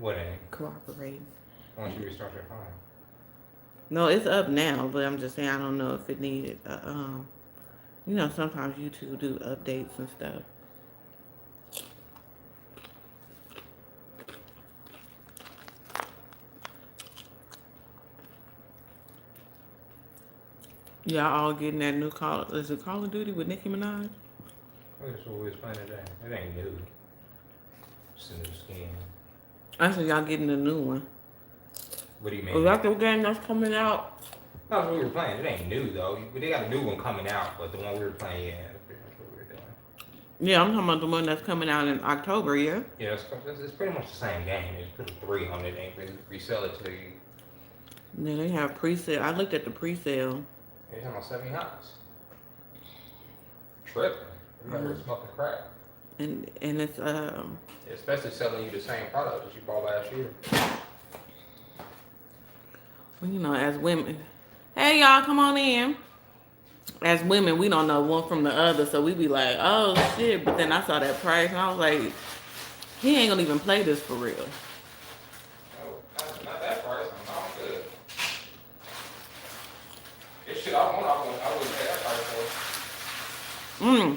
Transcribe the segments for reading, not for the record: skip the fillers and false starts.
What ain't? cooperating. Once you restart your phone. No, it's up now, but I'm just saying I don't know if it needed. Sometimes YouTube do updates and stuff. Y'all all getting that new Call? Is it Call of Duty with Nicki Minaj? That's what we was playing today. It ain't new. It's a new skin. I said y'all getting a new one. What do you Is mean? that the game that's coming out? That's what we were playing. It ain't new though. They got a new one coming out, but the one we were playing, yeah, that's pretty much what we were doing. Yeah, I'm talking about the one that's coming out in October. Yeah. Yeah, it's pretty much the same game. They just put a 3 on it and resell it to you. Yeah, they have pre-sale. I looked at the pre-sale. You're talking about 70 hots. Tripping. Remember smoking crack. And it's Especially selling you the same product that you bought last year. as women. Hey y'all, come on in. As women, we don't know one from the other, so we be like, oh shit. But then I saw that price and I was like, he ain't gonna even play this for real. No, not that price. I'm good. This shit I wouldn't pay that price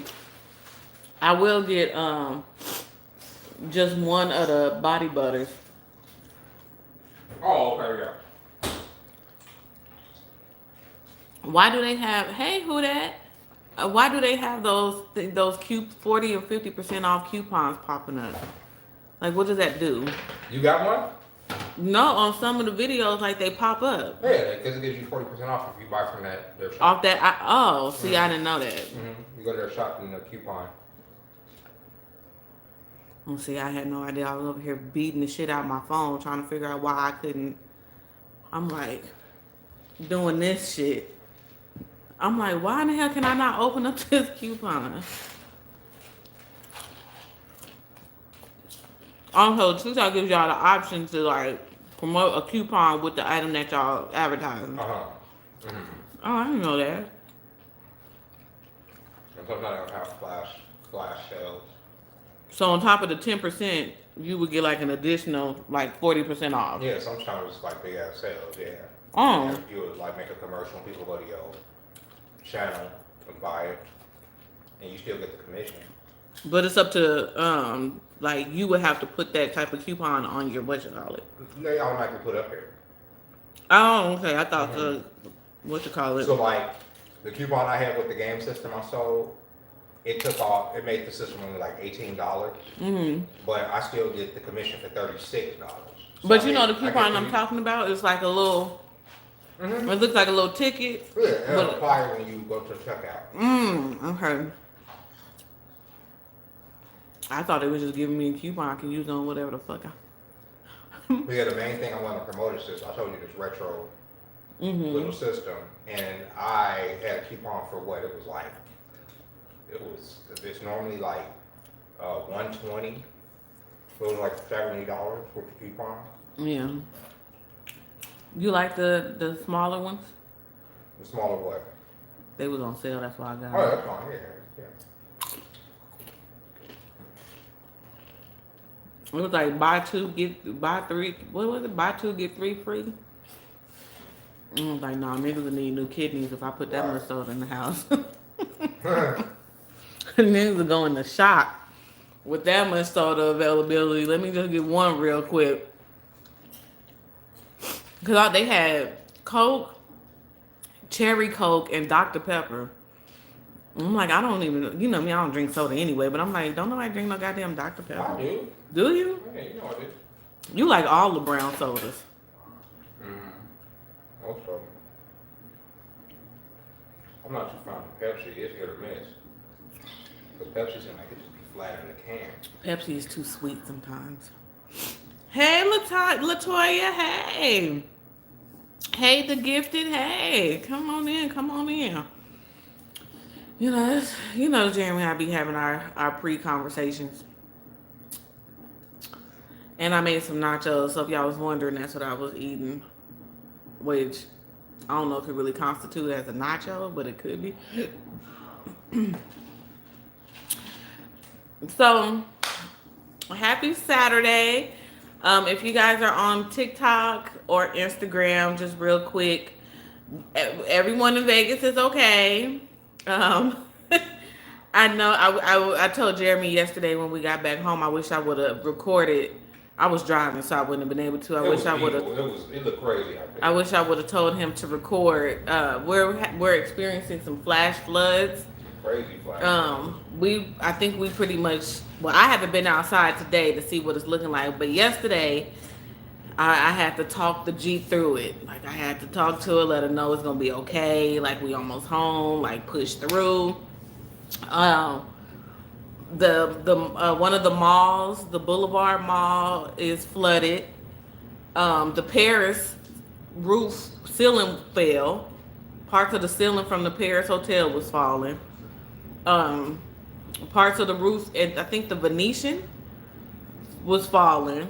for. I will get just one of the body butters. Oh, okay, yeah. Why do they have? Hey, who that? Why do they have those 40 or 50% off coupons popping up? Like, what does that do? You got one? No, on some of the videos, like they pop up. Yeah, because it gives you 40% off if you buy from their shop. Off that? I didn't know that. Mm-hmm. You go to their shop and the coupon. Oh, see, I had no idea. I was over here beating the shit out of my phone trying to figure out why I couldn't. I'm like doing this shit. I'm like, why in the hell can I not open up this coupon? Also, TikTok gives y'all the option to like promote a coupon with the item that y'all advertising. Mm-hmm. Oh, I didn't know that. And sometimes they'll have flash sales. So on top of the 10%, you would get like an additional like 40% off. Yeah, sometimes it's like big ass sales, yeah. Oh. You would like make a commercial and people go to your channel and buy it. And you still get the commission. But it's up to like you would have to put that type of coupon on your whatchamacallit. They automatically put up here. Oh, okay. I thought the whatchamacallit. So like the coupon I had with the game system I sold, it made the system only like $18. Mm-hmm. But I still get the commission for $36. So But the coupon I'm talking about is like a little. Mm-hmm. It looks like a little ticket. Yeah, it'll apply when you go to checkout. Okay. I thought it was just giving me a coupon I can use on whatever the fuck But yeah, the main thing I want to promote is this. I told you this retro little system, and I had a coupon for what it was like. It's normally like $120. So it was like $70 for the coupon. Yeah. You like the smaller ones? The smaller what? They was on sale, that's why I got Oh, it. that's fine. Yeah. It was like buy 3. What was it? Buy 2 get 3 free. I was like, nah, niggas will need new kidneys if I put that much soda in the house. Niggas will go into shock with that much soda availability. Let me just get one real quick. Because they had Coke, Cherry Coke, and Dr. Pepper. I'm like, I don't even, me, I don't drink soda anyway, but I'm like, don't nobody drink no goddamn Dr. Pepper. I do. Do you? Yeah, you know I do. You like all the brown sodas. Most of them. I'm not too fond of Pepsi. It's hit or miss. Because Pepsi seems like it just be flat in the can. Pepsi is too sweet sometimes. Hey, Latoya, hey. Hey, the gifted, hey. Come on in. Jeremy and I be having our pre-conversations. And I made some nachos, so if y'all was wondering, that's what I was eating. Which, I don't know if it really constitutes as a nacho, but it could be. So, happy Saturday. If you guys are on TikTok or Instagram, just real quick, everyone in Vegas is okay. Um, I know. I told Jeremy yesterday when we got back home. I wish I would have recorded. I was driving, so I wouldn't have been able to. I wish I would have. It looked crazy out there. I wish I would have told him to record. We're experiencing some flash floods. Crazy flash. I think we pretty much. Well, I haven't been outside today to see what it's looking like, but yesterday, I had to talk the Jeep through it. Like I had to talk to her, let her know it's gonna be okay. Like we almost home. Like push through. The one of the malls, the Boulevard Mall, is flooded. The Paris roof ceiling fell. Parts of the ceiling from the Paris Hotel was falling. Parts of the roof, and I think the Venetian was falling.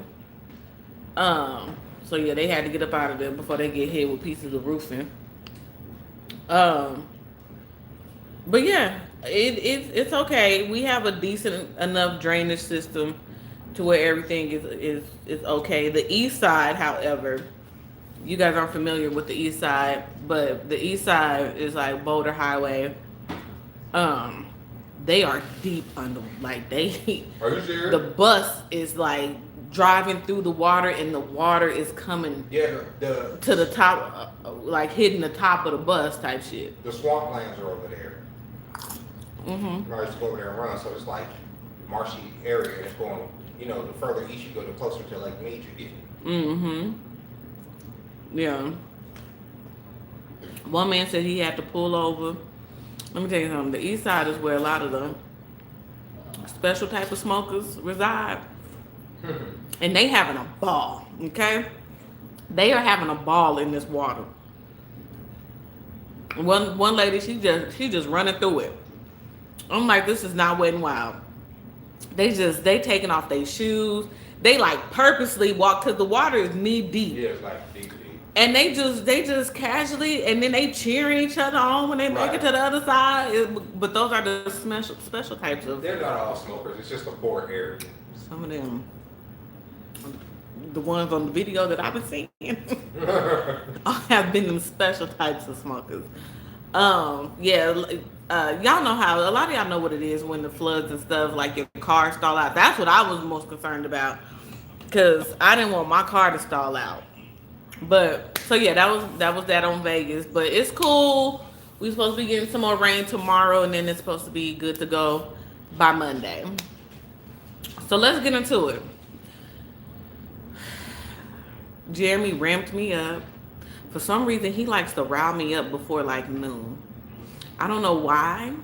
So yeah, they had to get up out of there before they get hit with pieces of roofing. But yeah, it's okay. We have a decent enough drainage system to where everything is okay. The east side, however, you guys aren't familiar with the east side, but the east side is like Boulder Highway. They are deep under, like they. Are you serious? The bus is like driving through the water, and the water is coming. Yeah, to the top, like hitting the top of the bus type shit. The swamplands are over there. Mm-hmm. I used to go over there and run, so it's like marshy area. And it's going, the further east you go, the closer to Lake Mead you get. Mm-hmm. Yeah. One man said he had to pull over. Let me tell you something. The east side is where a lot of the special type of smokers reside. And they having a ball, okay? They are having a ball in this water. One lady, she just running through it. I'm like, this is not Wet n Wild. They taking off their shoes. They like purposely walk, because the water is knee deep. Yeah, it's like deep. And they just casually, and then they cheering each other on when they make it to the other side. But those are the special types of. They're not all smokers. It's just a poor area. Some of them, the ones on the video that I've been seeing, have been them special types of smokers. Y'all know how, a lot of y'all know what it is when the floods and stuff, like your car stall out. That's what I was most concerned about, because I didn't want my car to stall out. But so yeah, that was that on Vegas. But it's cool. We're supposed to be getting some more rain tomorrow, and then it's supposed to be good to go by Monday. So let's get into it. Jeremy ramped me up. For some reason, he likes to rile me up before like noon. I don't know why,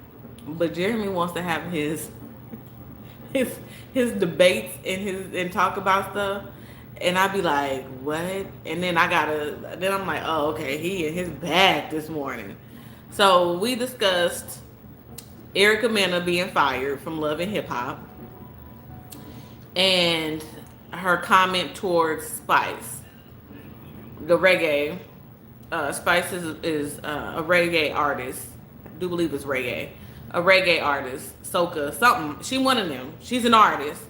but Jeremy wants to have his debates and talk about stuff. And I'd be like, what? And then then I'm like, oh, okay, he in his bag this morning. So we discussed Erica Mena being fired from Love and Hip Hop, and her comment towards Spice, the reggae. Spice is a reggae artist. I do believe it's reggae. A reggae artist, soca, something. She one of them. She's an artist.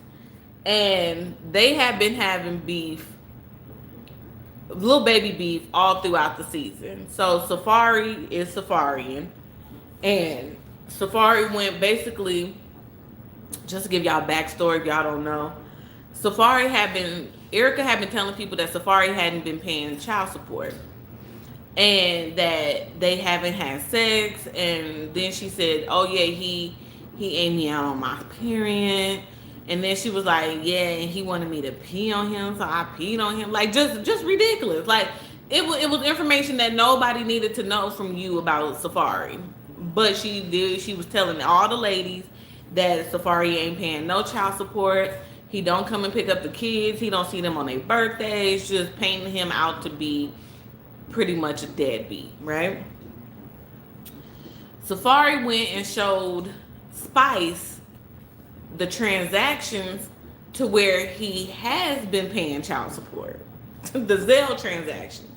And they have been having beef, little baby beef, all throughout the season. So Safari is Safarian. And Safari went basically, just to give y'all backstory if y'all don't know, Erica had been telling people that Safari hadn't been paying child support. And that they haven't had sex. And then she said, oh yeah, he ate me out on my period. And then she was like, yeah, and he wanted me to pee on him, so I peed on him. Like, just ridiculous. Like, it was information that nobody needed to know from you about Safari. But she was telling all the ladies that Safari ain't paying no child support. He don't come and pick up the kids. He don't see them on their birthdays. Just painting him out to be pretty much a deadbeat, right? Safari went and showed Spice the transactions to where he has been paying child support. The Zelle transactions.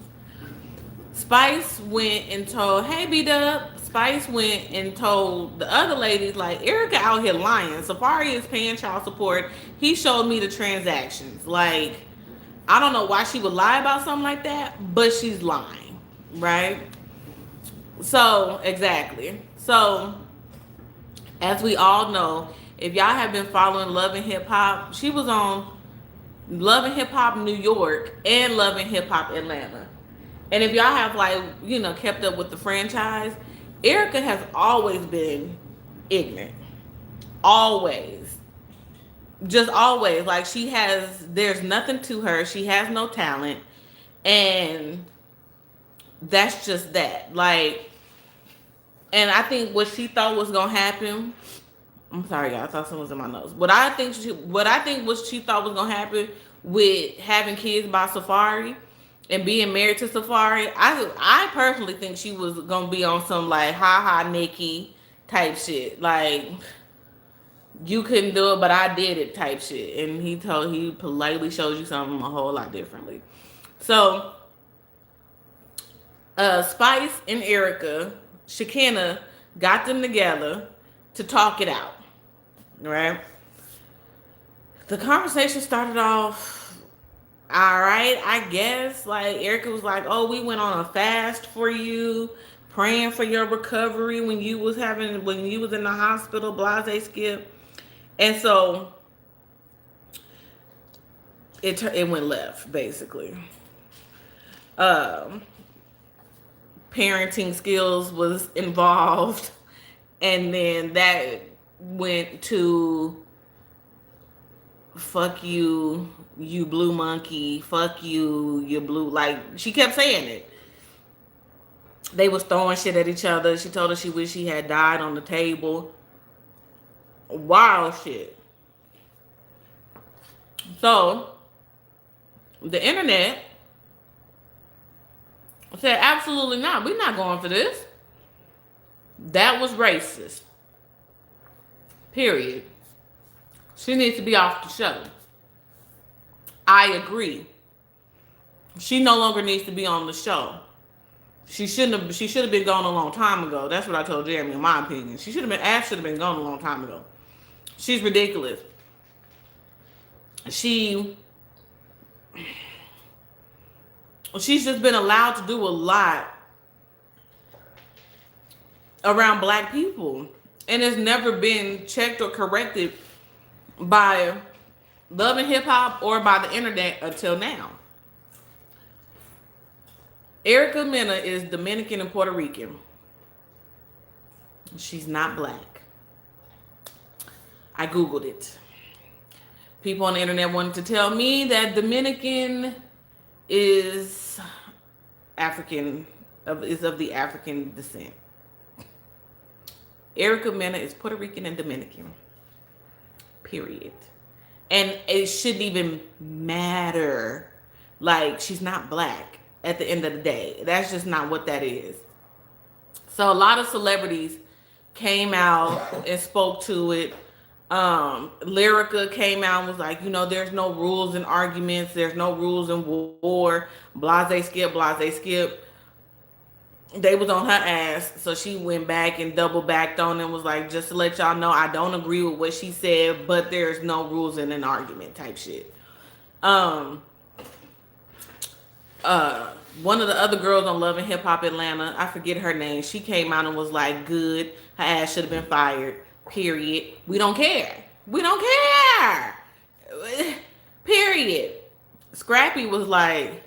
Spice went and told, hey B-Dub, Spice went and told the other ladies, like, Erica out here lying. Safari is paying child support. He showed me the transactions. Like, I don't know why she would lie about something like that, but she's lying, right? So, exactly. So, as we all know, if y'all have been following Love and Hip Hop, she was on Love and Hip Hop New York and Love and Hip Hop Atlanta. And if y'all have kept up with the franchise, Erica has always been ignorant. Always. Just always. Like there's nothing to her. She has no talent. And that's just that. Like, and I think what she thought was gonna happen. I'm sorry, y'all. I thought someone was in my nose. What I think what she thought was gonna happen with having kids by Safari and being married to Safari, I personally think she was gonna be on some like ha ha Nikki type shit. Like, you couldn't do it, but I did it type shit. And he politely shows you something a whole lot differently. So Spice and Erica, Shekinah got them together to talk it out. Right? The conversation started off all right, I guess. Like, Erica was like, "Oh, we went on a fast for you, praying for your recovery when you was in the hospital, blase skip." And so it went left, basically. Parenting skills was involved, and then that went to fuck you, you blue monkey, fuck you, you blue, like, she kept saying it. They was throwing shit at each other. She told her she wished she had died on the table. Wild shit. So the internet said, absolutely not. We're not going for this. That was racist. Period. She needs to be off the show. I agree. She no longer needs to be on the show. She should have been gone a long time ago. That's what I told Jeremy, in my opinion. Ash should have been gone a long time ago. She's ridiculous. She's just been allowed to do a lot around black people, and has never been checked or corrected by Love and Hip Hop or by the internet until now. Erica Mena is Dominican and Puerto Rican. She's not black. I Googled it. People on the internet wanted to tell me that Dominican is of the African descent. Erica Mena is Puerto Rican and Dominican. Period. And it shouldn't even matter. Like, she's not black at the end of the day. That's just not what that is. So a lot of celebrities came out and spoke to it. Lyrica came out and was like, there's no rules in arguments. There's no rules in war. Blase skip, blase skip. They was on her ass, so she went back and double backed on and was like, just to let y'all know, I don't agree with what she said, but there's no rules in an argument type shit. One of the other girls on Love and Hip Hop Atlanta, I forget her name, she came out and was like, good, her ass should have been fired, period. We don't care. We don't care. Period. Scrappy was like,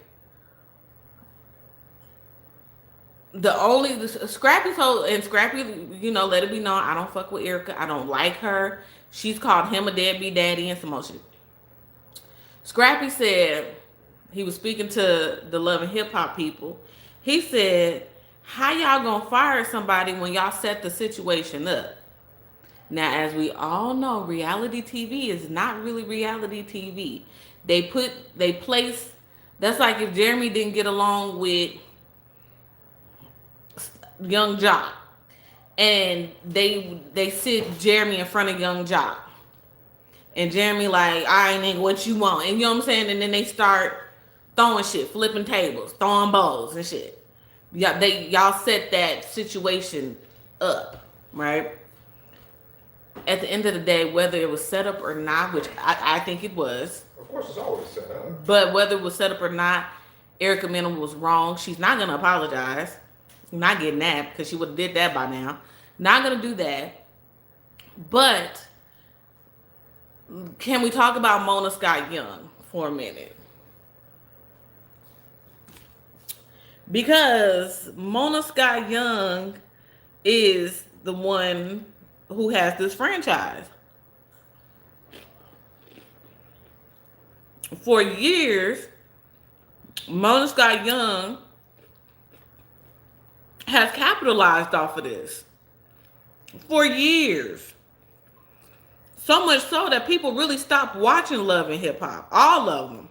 Scrappy let it be known, I don't fuck with Erica. I don't like her. She's called him a deadbeat daddy and some more shit. Scrappy said, he was speaking to the Love and Hip Hop people. He said, how y'all gonna fire somebody when y'all set the situation up? Now, as we all know, reality TV is not really reality TV. They place, that's like if Jeremy didn't get along with Young Jock, and they sit Jeremy in front of Young Jock, and Jeremy like, I ain't nigga, what you want? And you know what I'm saying? And then they start throwing shit, flipping tables, throwing bowls and shit. Y'all set that situation up, right? At the end of the day, whether it was set up or not, which I think it was. Of course, it's always set up. But whether it was set up or not, Erica Mena was wrong. She's not gonna apologize. Not getting that because she would have did that by now. Not gonna do that. But can we talk about Mona Scott Young for a minute? Because Mona Scott Young is the one who has this franchise. For years, Mona Scott Young has capitalized off of this. For years. So much so that people really stopped watching Love and Hip Hop. All of them.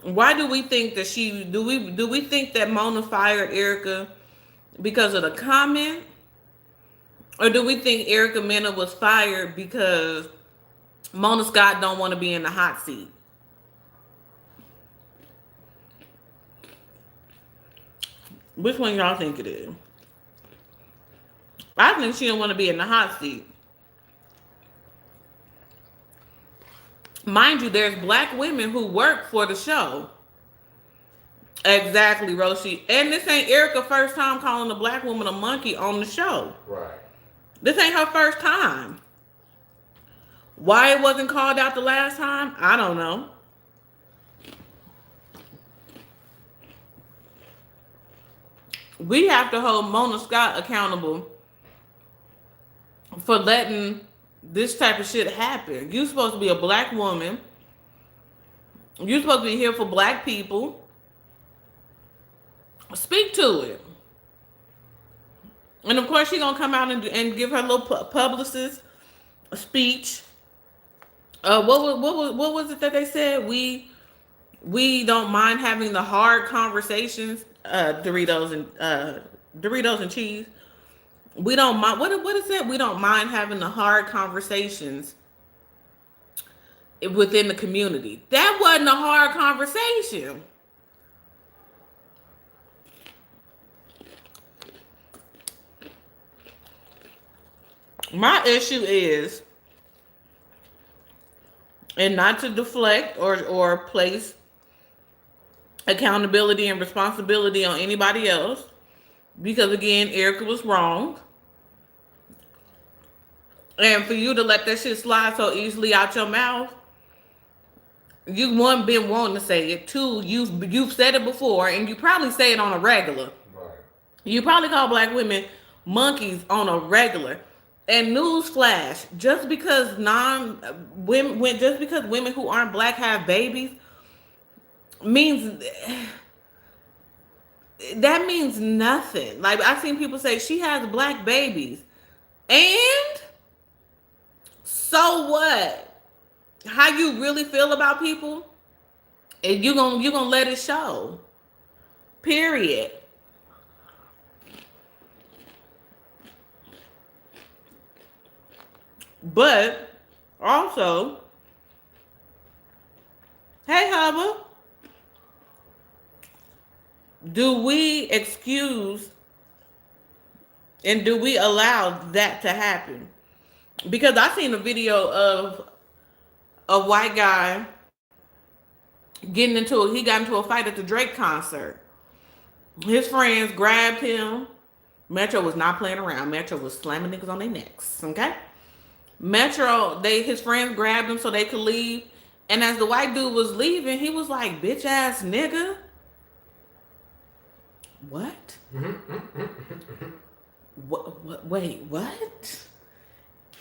Why do we think that do we think that Mona fired Erica because of the comment? Or do we think Erica Mena was fired because Mona Scott don't want to be in the hot seat? Which one y'all think it is? I think she don't want to be in the hot seat. Mind you, there's black women who work for the show. Exactly, Roshi. And this ain't Erica's first time calling a black woman a monkey on the show. Right. This ain't her first time. Why it wasn't called out the last time, I don't know. We have to hold Mona Scott accountable for letting this type of shit happen. You're supposed to be a black woman. You're supposed to be here for black people. Speak to it. And of course, she's gonna come out and give her little publicist a speech. What was it that they said? We don't mind having the hard conversations. Doritos and cheese. We don't mind. What is it? We don't mind having the hard conversations within the community. That wasn't a hard conversation. My issue is, and not to deflect or place accountability and responsibility on anybody else, because again, Erica was wrong. And for you to let that shit slide so easily out your mouth, you one been wanting to say it. Two, you've said it before, and you probably say it on a regular. Right. You probably call black women monkeys on a regular. And newsflash, just because women who aren't black have babies means nothing. Like, I've seen people say she has black babies, and so what? How you really feel about people, and you gonna let it show. Period. But also, hey Hubba, do we excuse and do we allow that to happen? Because I seen a video of a white guy he got into a fight at the Drake concert. His friends grabbed him. Metro was not playing around. Metro was slamming niggas on their necks. Okay? His friends grabbed him so they could leave. And as the white dude was leaving, he was like, bitch ass nigga. What? Wait, what?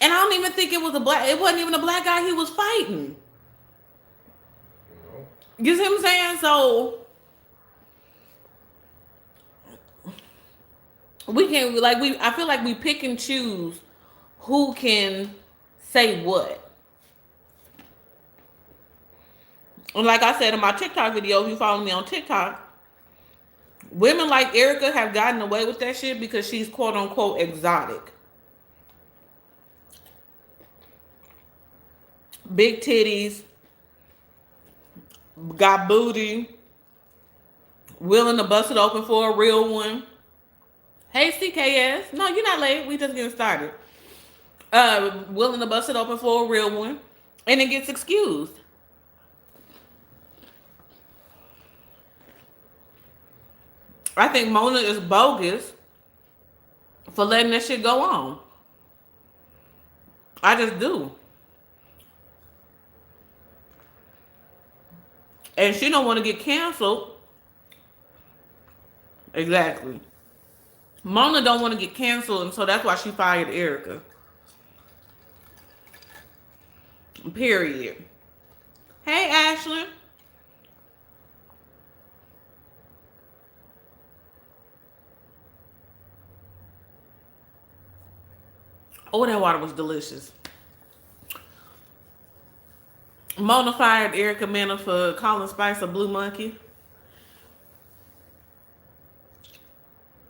And I don't even think it wasn't even a black guy he was fighting. No. You see what I'm saying? So I feel like we pick and choose who can say what. And like I said in my TikTok video, if you follow me on TikTok, women like Erica have gotten away with that shit because she's quote unquote exotic. Big titties, got booty, willing to bust it open for a real one. Hey CKS, no, you're not late. We just getting started. willing to bust it open for a real one, and it gets excused. I think Mona is bogus for letting that shit go on. I just do. And she don't want to get canceled. Exactly. Mona don't want to get canceled, and so that's why she fired Erica. Period. Hey, Ashley. Oh, that water was delicious. Mona fired Erica Mena for calling Spice a blue monkey.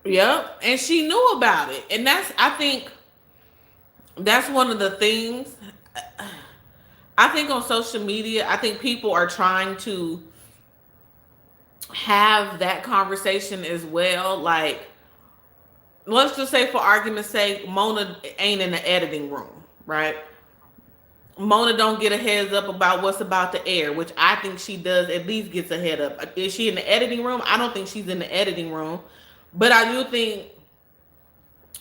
Yep, and she knew about it. And I think that's one of the things. I think on social media, I think people are trying to have that conversation as well. Like, let's just say for argument's sake, Mona ain't in the editing room, right? Mona don't get a heads up about what's about to air, which I think she does at least gets a head up. Is she in the editing room? I don't think she's in the editing room. But I do think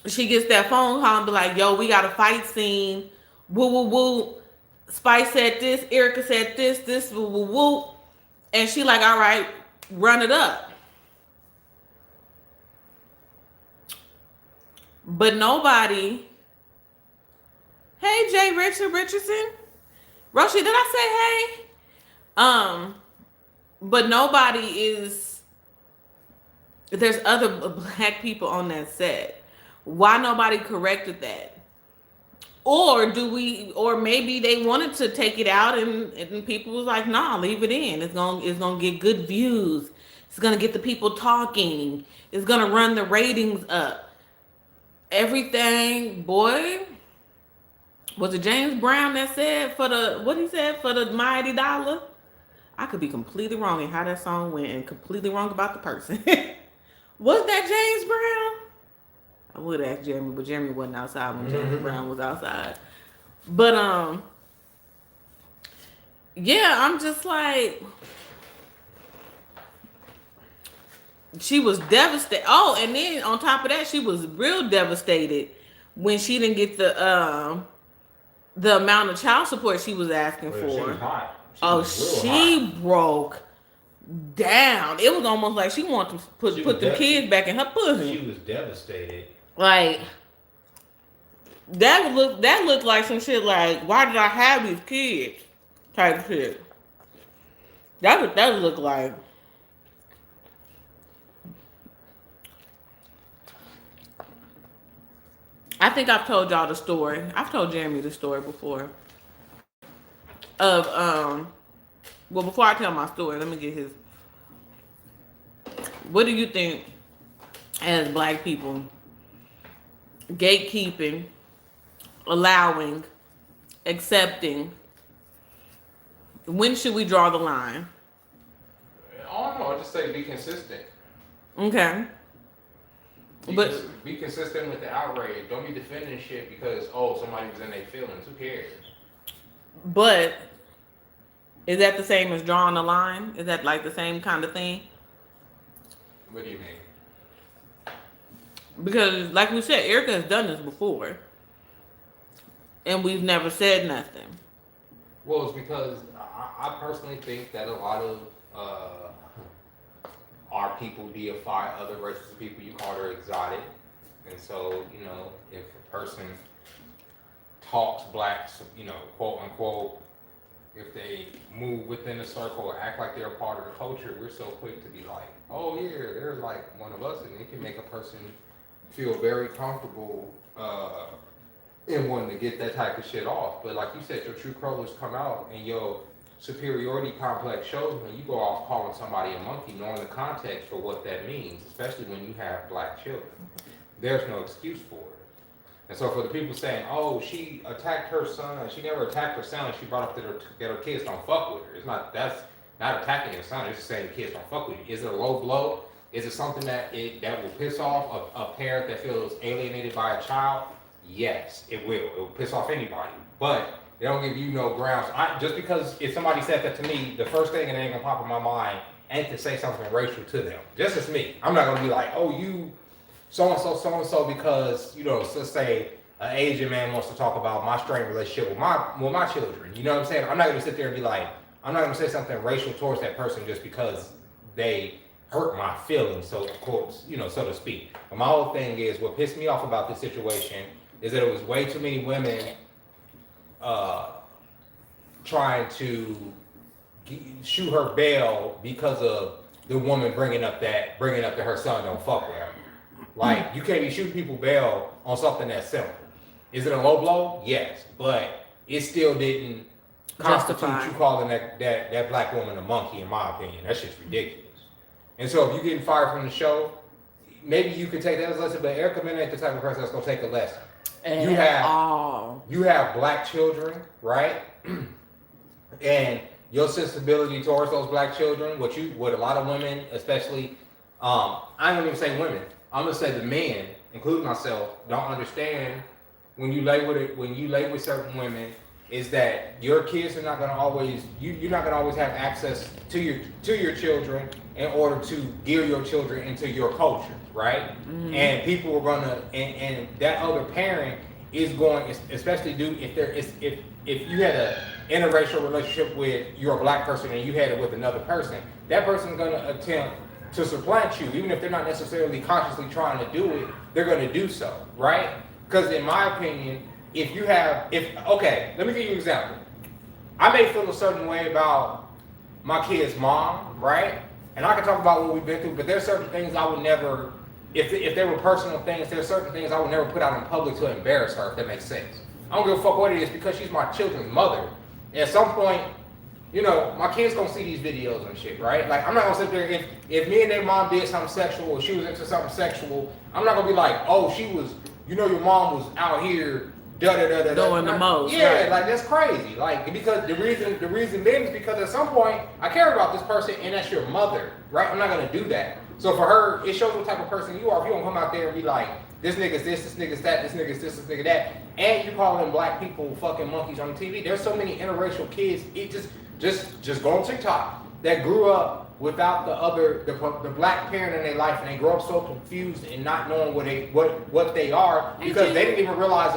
she gets that phone call and be like, yo, we got a fight scene. Woo, woo, woo. Spice said this. Erica said this, woo, woo, woo. And she like, all right, run it up. But nobody... Hey, Jay Richardson. Roshi, did I say hey? But nobody is... There's other black people on that set. Why nobody corrected that? Or maybe they wanted to take it out and people was like, nah, leave it in. It's gonna get good views. It's gonna get the people talking. It's gonna run the ratings up. Everything, boy. Was it James Brown that said for the mighty dollar? I could be completely wrong in how that song went and completely wrong about the person. Was that James Brown? I would ask Jeremy, but Jeremy wasn't outside when James Brown was outside. But yeah, I'm just like, she was devastated. Oh, and then on top of that, she was real devastated when she didn't get the amount of child support she was asking for. She was hot. She broke down. It was almost like she wanted to put the kids back in her pussy. She was devastated. Like that looked like some shit. Like, why did I have these kids? Type shit. That would look like. I think I've told y'all the story. I've told Jeremy the story before. Well, before I tell my story, let me get his. What do you think, as black people, gatekeeping, allowing, accepting, when should we draw the line? I don't know. I just say be consistent. Okay. Be consistent with the outrage. Don't be defending shit because somebody was in their feelings. Who cares? But is that the same as drawing a line? Is that like the same kind of thing? What do you mean? Because, like we said, Erica has done this before, and we've never said nothing. Well, it's because I personally think that a lot of our people deify other races of people. You call her exotic, and so if a person talks black, quote unquote, if they move within a circle or act like they're a part of the culture, we're so quick to be like, oh yeah, they're like one of us, and it can make a person feel very comfortable in wanting to get that type of shit off. But like you said, your true colors come out, and your superiority complex shows when you go off calling somebody a monkey, knowing the context for what that means, especially when you have black children. There's no excuse for it. And so for the people saying, oh, she attacked her son, she never attacked her son, she brought up that her kids don't fuck with her. That's not attacking her son, it's just saying the kids don't fuck with you. Is it a low blow? Is it something that will piss off a parent that feels alienated by a child? Yes, it will. It will piss off anybody. But they don't give you no grounds. Just because if somebody said that to me, the first thing that ain't gonna pop in my mind ain't to say something racial to them. Just as me. I'm not gonna be like, oh, you so-and-so, because, you know, let's say an Asian man wants to talk about my strained relationship with my children. You know what I'm saying? I'm not gonna sit there and be like, I'm not gonna say something racial towards that person just because they hurt my feelings, so of course, you know, so to speak. But my whole thing is, what pissed me off about this situation is that it was way too many women trying to shoot her bail because of the woman bringing up that her son don't fuck with her. Like, you can't be shooting people bail on something that's simple. Is it a low blow? Yes, but it still didn't constitute you calling that black woman a monkey, in my opinion. That shit's ridiculous. And so if you're getting fired from the show, maybe you could take that as a lesson, but Erica Mena ain't the type of person that's gonna take a lesson. You have black children, right? And your sensibility towards those black children, what a lot of women, especially, I don't even say women, I'm gonna say the men, including myself, don't understand when you lay with certain women, is that your kids are not gonna always, you're not gonna always have access to your children in order to gear your children into your culture, right? Mm-hmm. And people are gonna, and that other parent is going, especially if you had an interracial relationship with your black person and you had it with another person, that person's gonna attempt to supplant you, even if they're not necessarily consciously trying to do it, they're gonna do so, right? Because in my opinion, okay, let me give you an example. I may feel a certain way about my kid's mom, right? And I can talk about what we've been through, but there's certain things I would never, if they were personal things, there's certain things I would never put out in public to embarrass her, if that makes sense. I don't give a fuck what it is, because she's my children's mother. And at some point, you know, my kids gonna see these videos and shit, right? Like, I'm not gonna sit there, if me and their mom did something sexual, or she was into something sexual, I'm not gonna be like, oh, she was, you know, your mom was out here, doing the most. Yeah, right. Like, that's crazy. Like, because the reason being is because at some point I care about this person, and that's your mother, right? I'm not gonna do that. So for her, it shows what type of person you are. If you don't come out there and be like, this nigga's this nigga's that, this nigga's this nigga that, and you calling black people fucking monkeys on TV. There's so many interracial kids. It just go on TikTok that grew up without the black parent in their life, and they grow up so confused and not knowing what they are, because they didn't even realize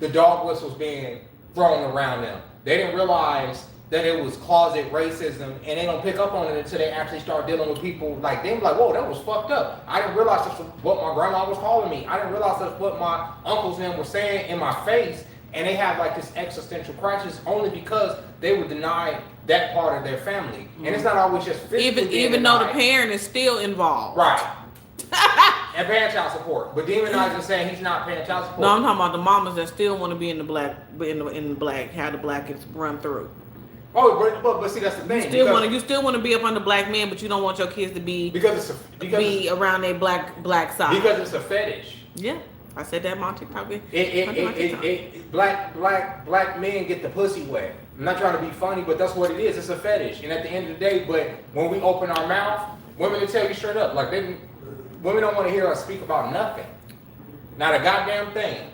the dog whistles being thrown around them. They didn't realize that it was closet racism, and they don't pick up on it until they actually start dealing with people like them. Like, whoa, that was fucked up. I didn't realize that's what my grandma was calling me. I didn't realize that's what my uncles and them were saying in my face. And they have like this existential crisis only because they were denied that part of their family. Mm-hmm. And it's not always just physically even though the parent is still involved. Right. And paying child support. But demonizing saying he's not paying child support. No, I'm talking about the mamas that still want to be in the black, how the black is run through. Oh, but see, that's the thing. You still want to be up under black men, but you don't want your kids to be around a black side. Because it's a fetish. Yeah. I said that on TikTok. Black men get the pussy wet. I'm not trying to be funny, but that's what it is. It's a fetish. And at the end of the day, but when we open our mouth, women will tell you straight up, like women don't want to hear us speak about nothing, not a goddamn thing.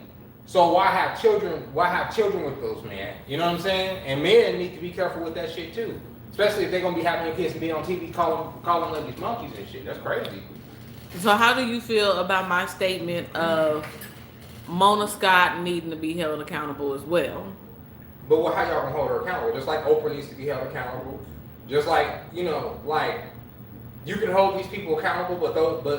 So why have children? Why have children with those men? You know what I'm saying? And men need to be careful with that shit too, especially if they're gonna be having their kids be on TV calling them these monkeys and shit. That's crazy. So how do you feel about my statement of Mona Scott needing to be held accountable as well? But how y'all gonna hold her accountable? Just like Oprah needs to be held accountable. Just like, you know, like, you can hold these people accountable, but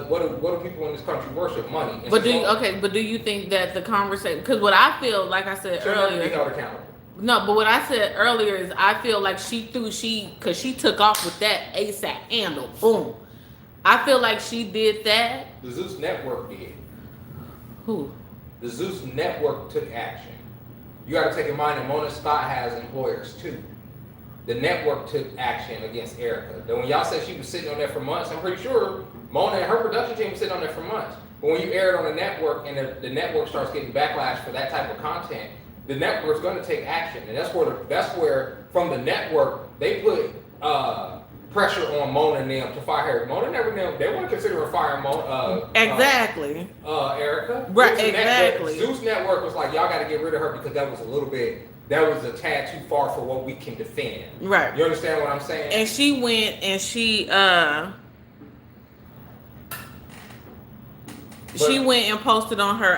what do people in this country worship? Money. But do you think that the conversation? Because what I feel, like I said earlier, be held accountable. No, but what I said earlier is I feel like because she took off with that ASAP handle, boom. I feel like she did that. The Zeuss Network did. Who? The Zeuss Network took action. You got to take in mind that Mona Scott has employers too. The network took action against Erica. Then when y'all said she was sitting on there for months, I'm pretty sure Mona and her production team was sitting on there for months. But when you air it on the network and the network starts getting backlash for that type of content, the network's going to take action. And that's where from the network, they put pressure on Mona and them to fire her. Mona never them. They weren't considering firing Mona. Exactly. Erica. Right. Exactly. Zeuss Network was like, y'all got to get rid of her because that was a little bit. That was a tad too far for what we can defend. Right. You understand what I'm saying? And she went and she went and posted on her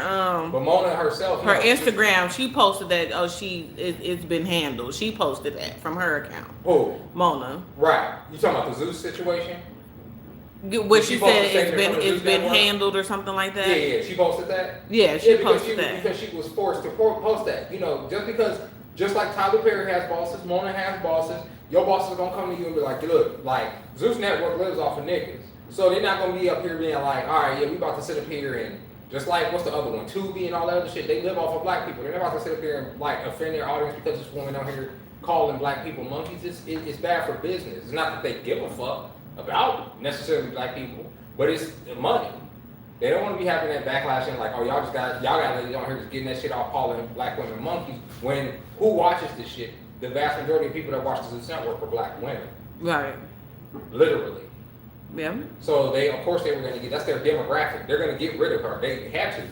but Mona herself, her Instagram, she posted that it's been handled. She posted that from her account. Who? Mona. Right. You talking about the Zeuss situation? What she said it's been handled or something like that. Yeah, she posted that. Yeah, she posted that because she was forced to post that. You know, just like Tyler Perry has bosses, Mona has bosses. Your bosses are gonna come to you and be like, look, like Zeuss Network lives off of niggas, so they're not gonna be up here being like, all right, yeah, we about to sit up here and just like what's the other one, Tubi and all that other shit. They live off of black people. They're not about to sit up here and like offend their audience because this woman out here calling black people monkeys. It's bad for business. It's not that they give a fuck about necessarily black people, but it's the money. They don't want to be having that backlash and like, oh, y'all got ladies out here just getting that shit off calling black women monkeys. When who watches this shit? The vast majority of people that watch this network are black women. Right. Literally. Yeah. So they were going to get, that's their demographic. They're going to get rid of her. They had to.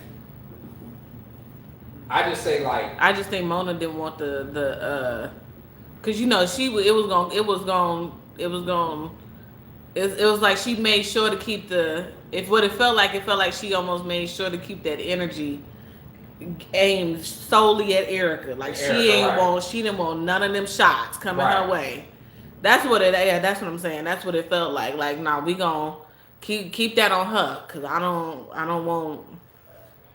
I just think Mona didn't want the cause you know it was like she made sure to keep it felt like she almost made sure to keep that energy aimed solely at Erica. Like she didn't want none of them shots coming her way. That's what I'm saying. That's what it felt like. Like, nah, we gonna keep that on her, cause I don't want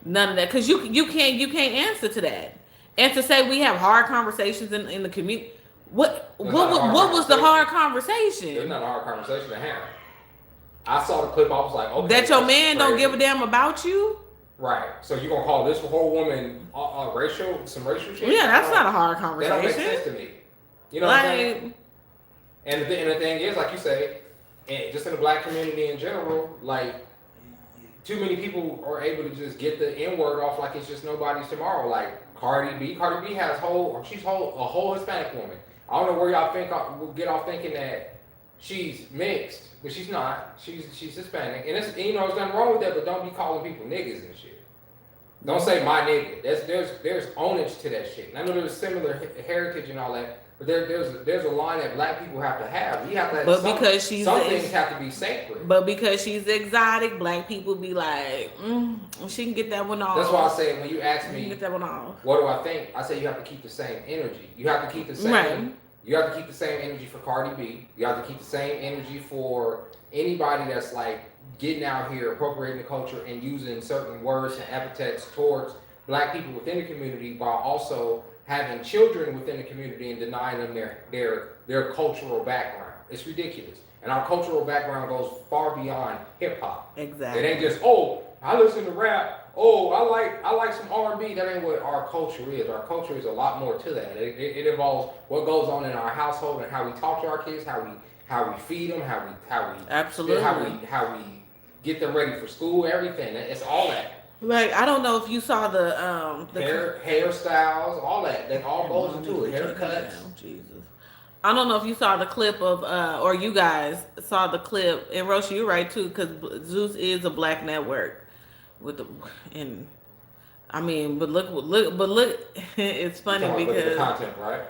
none of that. Cause you can't answer to that. And to say we have hard conversations in the community. What was the hard conversation? There's not a hard conversation to have. I saw the clip. I was like, okay. That your man don't give a damn about you? Right. So you gonna call this whole woman some racial shit? Yeah, that's not a hard conversation. That don't make sense to me. You know what I'm saying? And the thing is, like you say, and just in the black community in general, like too many people are able to just get the N word off like it's just nobody's tomorrow. Like Cardi B has a whole Hispanic woman. I don't know where y'all think we'll get off thinking that she's mixed, but she's not. She's Hispanic, and it's there's nothing wrong with that. But don't be calling people niggas and shit. Don't say my nigga. There's ownage to that shit. And I know there's similar heritage and all that, but there's a line that black people have to have. You have to. But because some things have to be sacred. But because she's exotic, black people be like, she can get that one off. That's why I say when you ask me, get that one off. What do I think? I say you have to keep the same energy. You have to keep the same. Right. You have to keep the same energy for Cardi B. You have to keep the same energy for anybody that's like getting out here, appropriating the culture and using certain words and epithets towards black people within the community while also having children within the community and denying them their cultural background. It's ridiculous. And our cultural background goes far beyond hip hop. Exactly. It ain't just, I listen to rap. I like some R&B. That ain't what our culture is. Our culture is a lot more to that. It involves what goes on in our household and how we talk to our kids, how we feed them, how we absolutely how we get them ready for school, everything. It's all that. Like, I don't know if you saw the hairstyles, all that. That all goes into it. Haircuts. Jesus. I don't know if you saw the clip of, or you guys saw the clip. And Roshi, you're right too, because Zeuss is a black network. But look, it's funny because the content, right?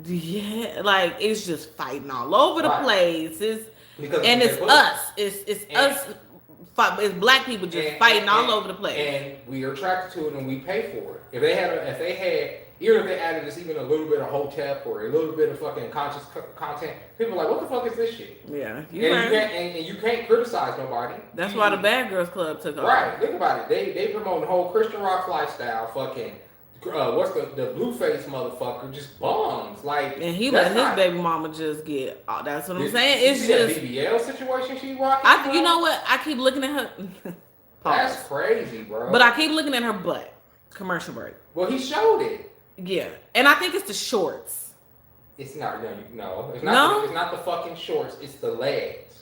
Yeah, like it's just fighting all over the place. It's us. It's black people just fighting all over the place, and we are attracted to it, and we pay for it. If they added this even a little bit of hotep or a little bit of fucking conscious content, people are like, what the fuck is this shit? Yeah, you can't criticize nobody. That's why the Bad Girls Club took over. Right, think about it. They promote the whole Christian rock lifestyle. Fucking what's the Blueface motherfucker just bums like, and he let his baby mama just get. That's what I'm saying. It's just that BBL situation she rocking. You know what? I keep looking at her. That's crazy, bro. But I keep looking at her butt. Commercial break. Well, he showed it. Yeah, and I think it's the shorts. It's not. No, it's not. It's not the fucking shorts. It's the legs.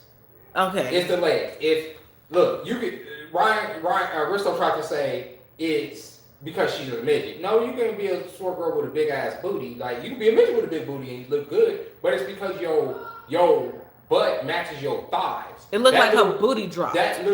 Okay. It's the legs. You could Ryan Risto tried to say it's because she's a midget. No, you can be a short girl with a big ass booty. Like you can be a midget with a big booty and you look good, but it's because your butt matches your thighs. It looked like her booty dropped. That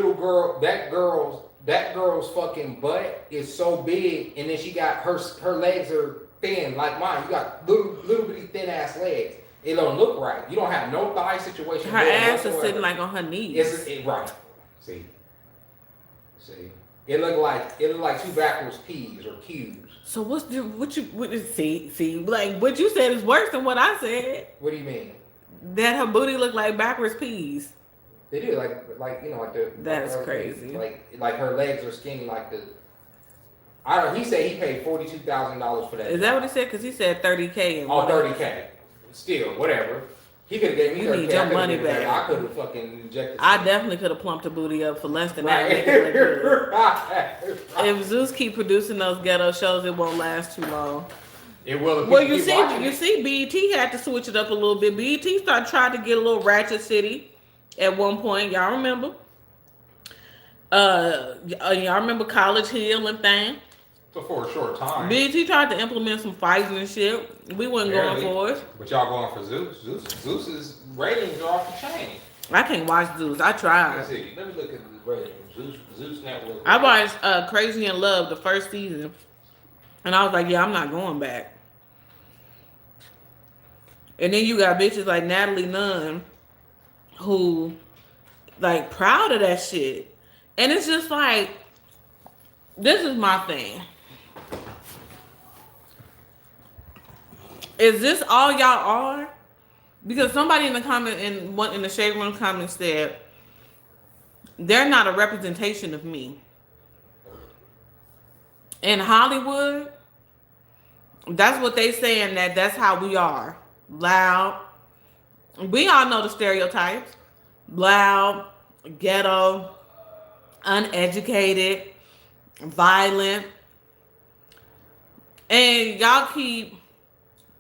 girl's fucking butt is so big, and then she got her legs are thin like mine. You got little bitty thin ass legs. It don't look right. You don't have no thigh situation. Her ass is sitting like on her knees. Right. See. It looked like two backwards P's or Q's. So what you see like what you said is worse than what I said. What do you mean? That her booty looked like backwards P's. They do like you know like the. That's crazy. Like her legs are skinny like the. He said he paid $42,000 for that. Is that what he said? Because he said $30K. Oh, $30K. Still, whatever. He could have gave me $30K. You need your money back. I could have fucking injected. I definitely could have plumped a booty up for less than that. If Zeuss keep producing those ghetto shows, it won't last too long. It will. Well, you see, BET had to switch it up a little bit. BET tried to get a little Ratchet City at one point. Y'all remember? Y'all remember College Hill and thing? For a short time. BET tried to implement some fights and shit. We wasn't going for it. But y'all going for Zeuss. Zeuss's ratings are off the chain. I can't watch Zeuss. I tried. Let me look at the ratings. Zeuss Network. I watched Crazy in Love the first season, and I was like, yeah, I'm not going back. And then you got bitches like Natalie Nunn, who like proud of that shit, and it's just like, this is my thing. Is this all y'all are? Because somebody in the comment in the Shade Room comment said they're not a representation of me. In Hollywood, that's what they saying, that's how we are. Loud. We all know the stereotypes. Loud, ghetto, uneducated, violent. And y'all keep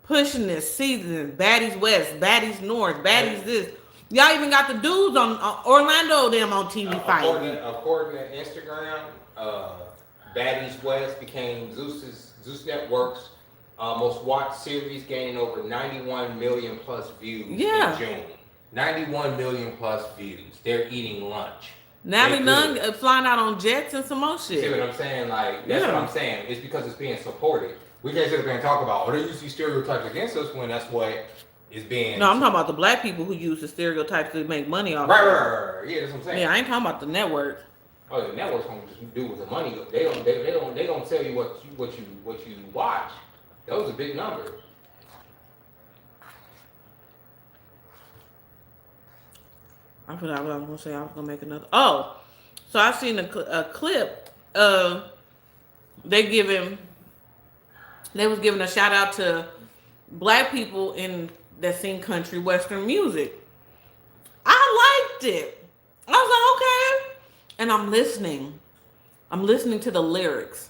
pushing this season, baddies west, baddies north, baddies this. Y'all even got the dudes on Orlando them on TV fighting. According to Instagram, Baddies West became Zeuss Network's most watched series, gaining over 91 million plus views in June. 91 million plus views. They're eating lunch. Natalie Nunn flying out on jets and some more shit. See what I'm saying? Like, that's what I'm saying. It's because it's being supported. We can't sit there and talk about, they use these stereotypes against us when that's what is being. No, I'm talking about the black people who use the stereotypes to make money off. Right. Yeah, that's what I'm saying. Yeah, I ain't talking about the network. Oh, the network's gonna just do with the money. They don't tell you what you watch. Those are big numbers. I forgot what I was gonna say. I was gonna make another. Oh, so I seen a clip of they was giving a shout out to black people that sing country western music. I liked it. I was like, okay, and I'm listening. I'm listening to the lyrics,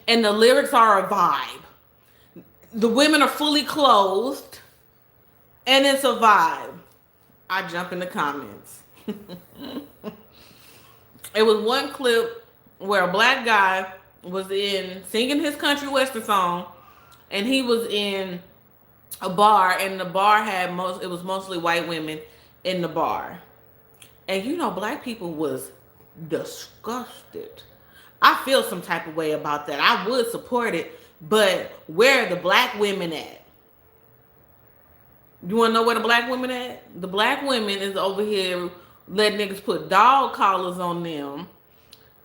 and the lyrics are a vibe. The women are fully clothed, and it's a vibe. I jump in the comments. It was one clip where a black guy was singing his country western song, and he was in a bar, and the bar it was mostly white women in the bar. And black people was disgusted. I feel some type of way about that. I would support it, but where are the black women at? You want to know where the black women at? The black women is over here letting niggas put dog collars on them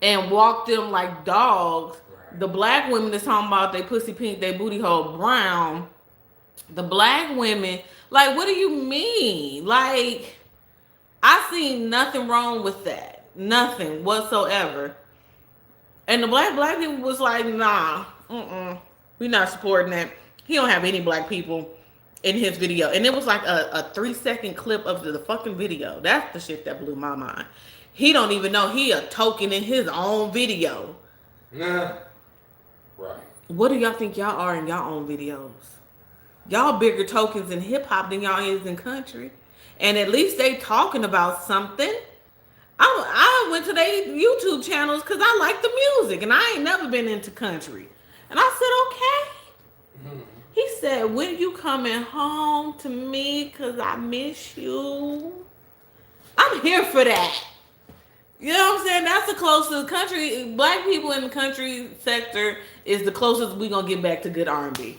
and walk them like dogs. Right. The black women is talking about they pussy pink, they booty hole brown. The black women, like, what do you mean? Like, I see nothing wrong with that. Nothing whatsoever. And the black people was like, nah, we not supporting that. He don't have any black people in his video. And it was like a 3-second clip of the fucking video. That's the shit that blew my mind. He don't even know he a token in his own video. Nah. Right. What do y'all think y'all are in y'all own videos? Y'all bigger tokens in hip hop than y'all is in country. And at least they talking about something. I went to their YouTube channels because I like the music. And I ain't never been into country. And I said, okay. He said, when you coming home to me? Because I miss you. I'm here for that. You know what I'm saying? That's the closest country. Black people in the country sector is the closest we going to get back to good R&B.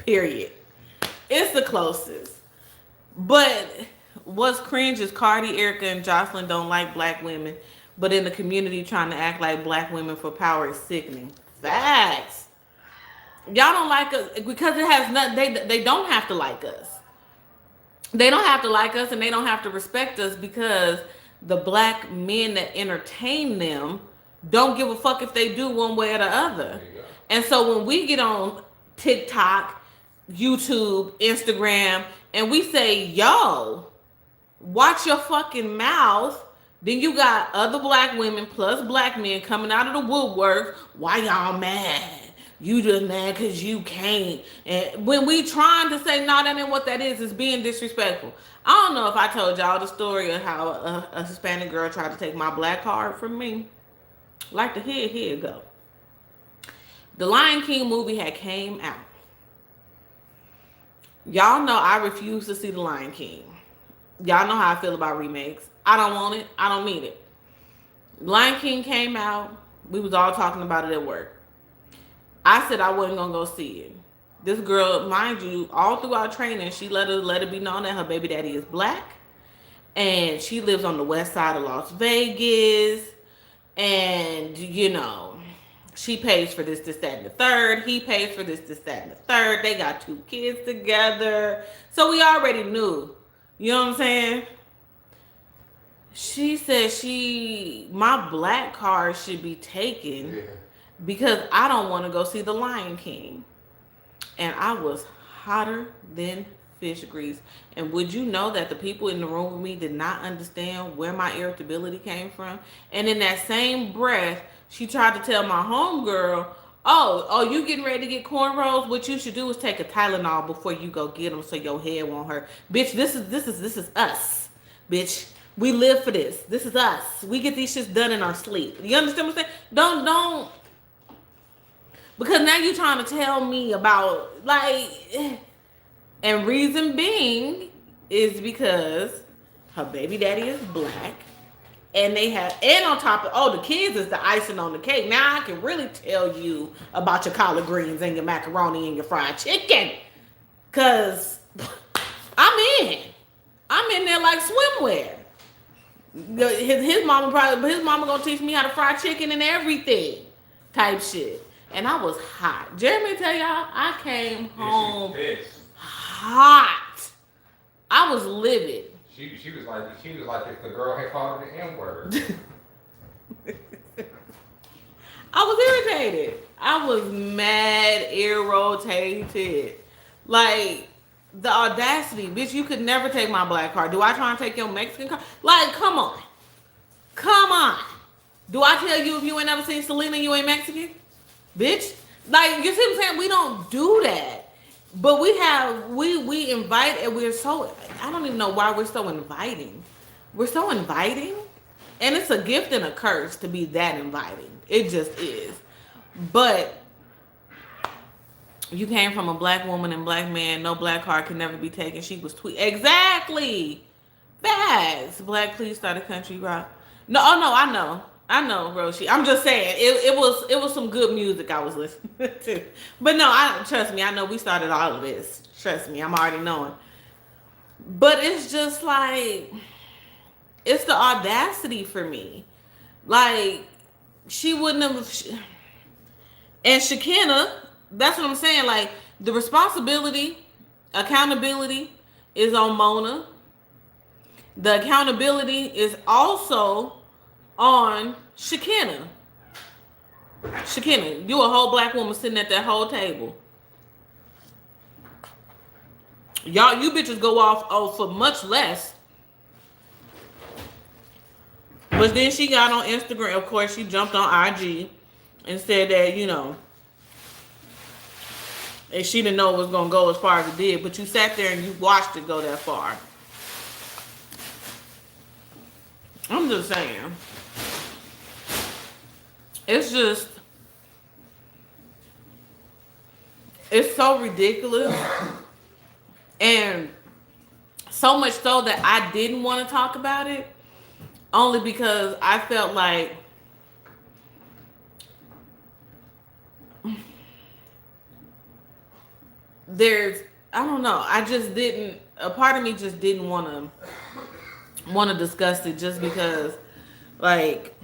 Period. It's the closest. But what's cringe is Cardi, Erica, and Jocelyn don't like black women, but in the community trying to act like black women for power is sickening. Facts. Y'all don't like us because it has nothing. They don't have to like us. They don't have to like us, and they don't have to respect us because the black men that entertain them don't give a fuck if they do one way or the other. And so when we get on TikTok, YouTube, Instagram, and we say, yo, watch your fucking mouth, then you got other black women plus black men coming out of the woodwork. Why y'all mad? You just mad because you can't. And when we trying to say, no, that ain't what that is being disrespectful. I don't know if I told y'all the story of how a Hispanic girl tried to take my black card from me. Like the here it go. The Lion King movie had came out. Y'all know I refuse to see The Lion King. Y'all know how I feel about remakes. I don't want it. I don't need it. Lion King came out. We was all talking about it at work. I said I wasn't going to go see it. This girl, mind you, all throughout training, she let it be known that her baby daddy is black. And she lives on the west side of Las Vegas. And, you know, she pays for this, that, and the third. He pays for this, that, and the third. They got 2 kids together. So we already knew. You know what I'm saying? She said my black card should be taken. Yeah. Because I don't want to go see The Lion King. And I was hotter than fish grease. And would you know that the people in the room with me did not understand where my irritability came from? And in that same breath, she tried to tell my homegirl, oh, you getting ready to get cornrows? What you should do is take a Tylenol before you go get them so your head won't hurt. Bitch, this is us. Bitch, we live for this. This is us. We get these shits done in our sleep. You understand what I'm saying? Don't. Because now you're trying to tell me about, like, and reason being is because her baby daddy is black. And and on top of, the kids is the icing on the cake. Now I can really tell you about your collard greens and your macaroni and your fried chicken. Because I'm in there like swimwear. His mama gonna teach me how to fry chicken and everything type shit. And I was hot. Jeremy tell y'all, I came home hot. I was livid. She was like if the girl had called her the N-word. I was irritated. I was mad, irritated. Like, the audacity. Bitch, you could never take my black card. Do I try and take your Mexican card? Like, come on. Do I tell you if you ain't never seen Selena, you ain't Mexican? Bitch, like, you see what I'm saying? We don't do that. But we invite, and we're so, I don't even know why we're so inviting. We're so inviting, and it's a gift and a curse to be that inviting. It just is. But you came from a black woman and black man, no black card can never be taken. She was exactly. Facts. Black, please start a country rock. No, I know, Roshi. I'm just saying, it was some good music I was listening to. But no, trust me, I know we started all of this. Trust me, I'm already knowing. But it's just like, it's the audacity for me. Like, she wouldn't have. And Shekinah, that's what I'm saying. Like, the responsibility, accountability is on Mona. The accountability is also on Shekinah. Shekinah, you a whole black woman sitting at that whole table. Y'all, you bitches go off for much less. But then she got on Instagram. Of course, she jumped on IG and said that, you know, and she didn't know it was going to go as far as it did. But you sat there and you watched it go that far. I'm just saying. It's just, It's so ridiculous. And so much so that I didn't want to talk about it. Only because I felt like I don't know. I just didn't. A part of me just didn't want to discuss it, just because, like,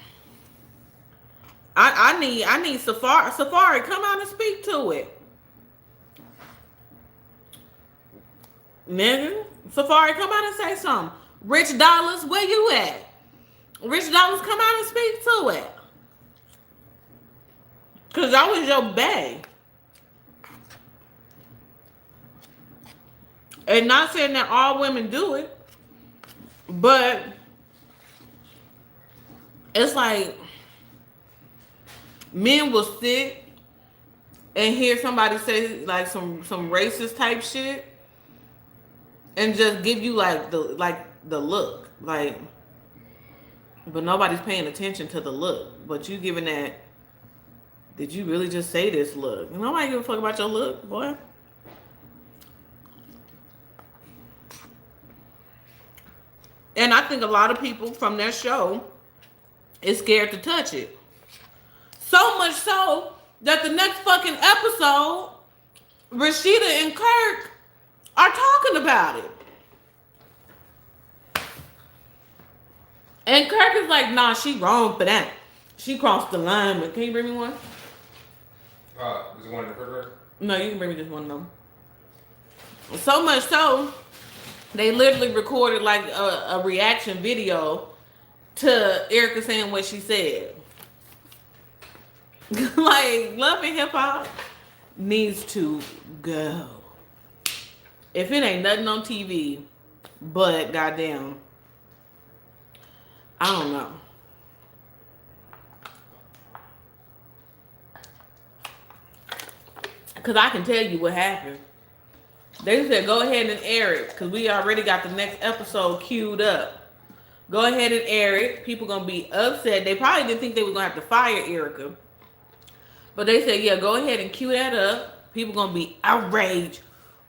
I need Safari come out and speak to it, nigga. Safari come out and say something. Rich Dollars, where you at? Rich Dollars, come out and speak to it, cause that was your bae. And not saying that all women do it, but it's like men will sit and hear somebody say like some racist type shit and just give you like the look, like, but nobody's paying attention to the look. But you giving that, did you really just say this look? Nobody give a fuck about your look, boy. And I think a lot of people from that show is scared to touch it. So much so that the next fucking episode, Rashida and Kirk are talking about it. And Kirk is like, nah, she wrong for that. She crossed the line. But can you bring me one? Is it one in the refrigerator? No, you can bring me just one of them. So much so, they literally recorded like a reaction video to Erica saying what she said. Like, Love and Hip Hop needs to go. If it ain't nothing on TV, but goddamn, I don't know. Because I can tell you what happened. They said, go ahead and air it, because we already got the next episode queued up. Go ahead and air it. People going to be upset. They probably didn't think they were going to have to fire Erica. But they said, yeah, go ahead and cue that up. People going to be outraged.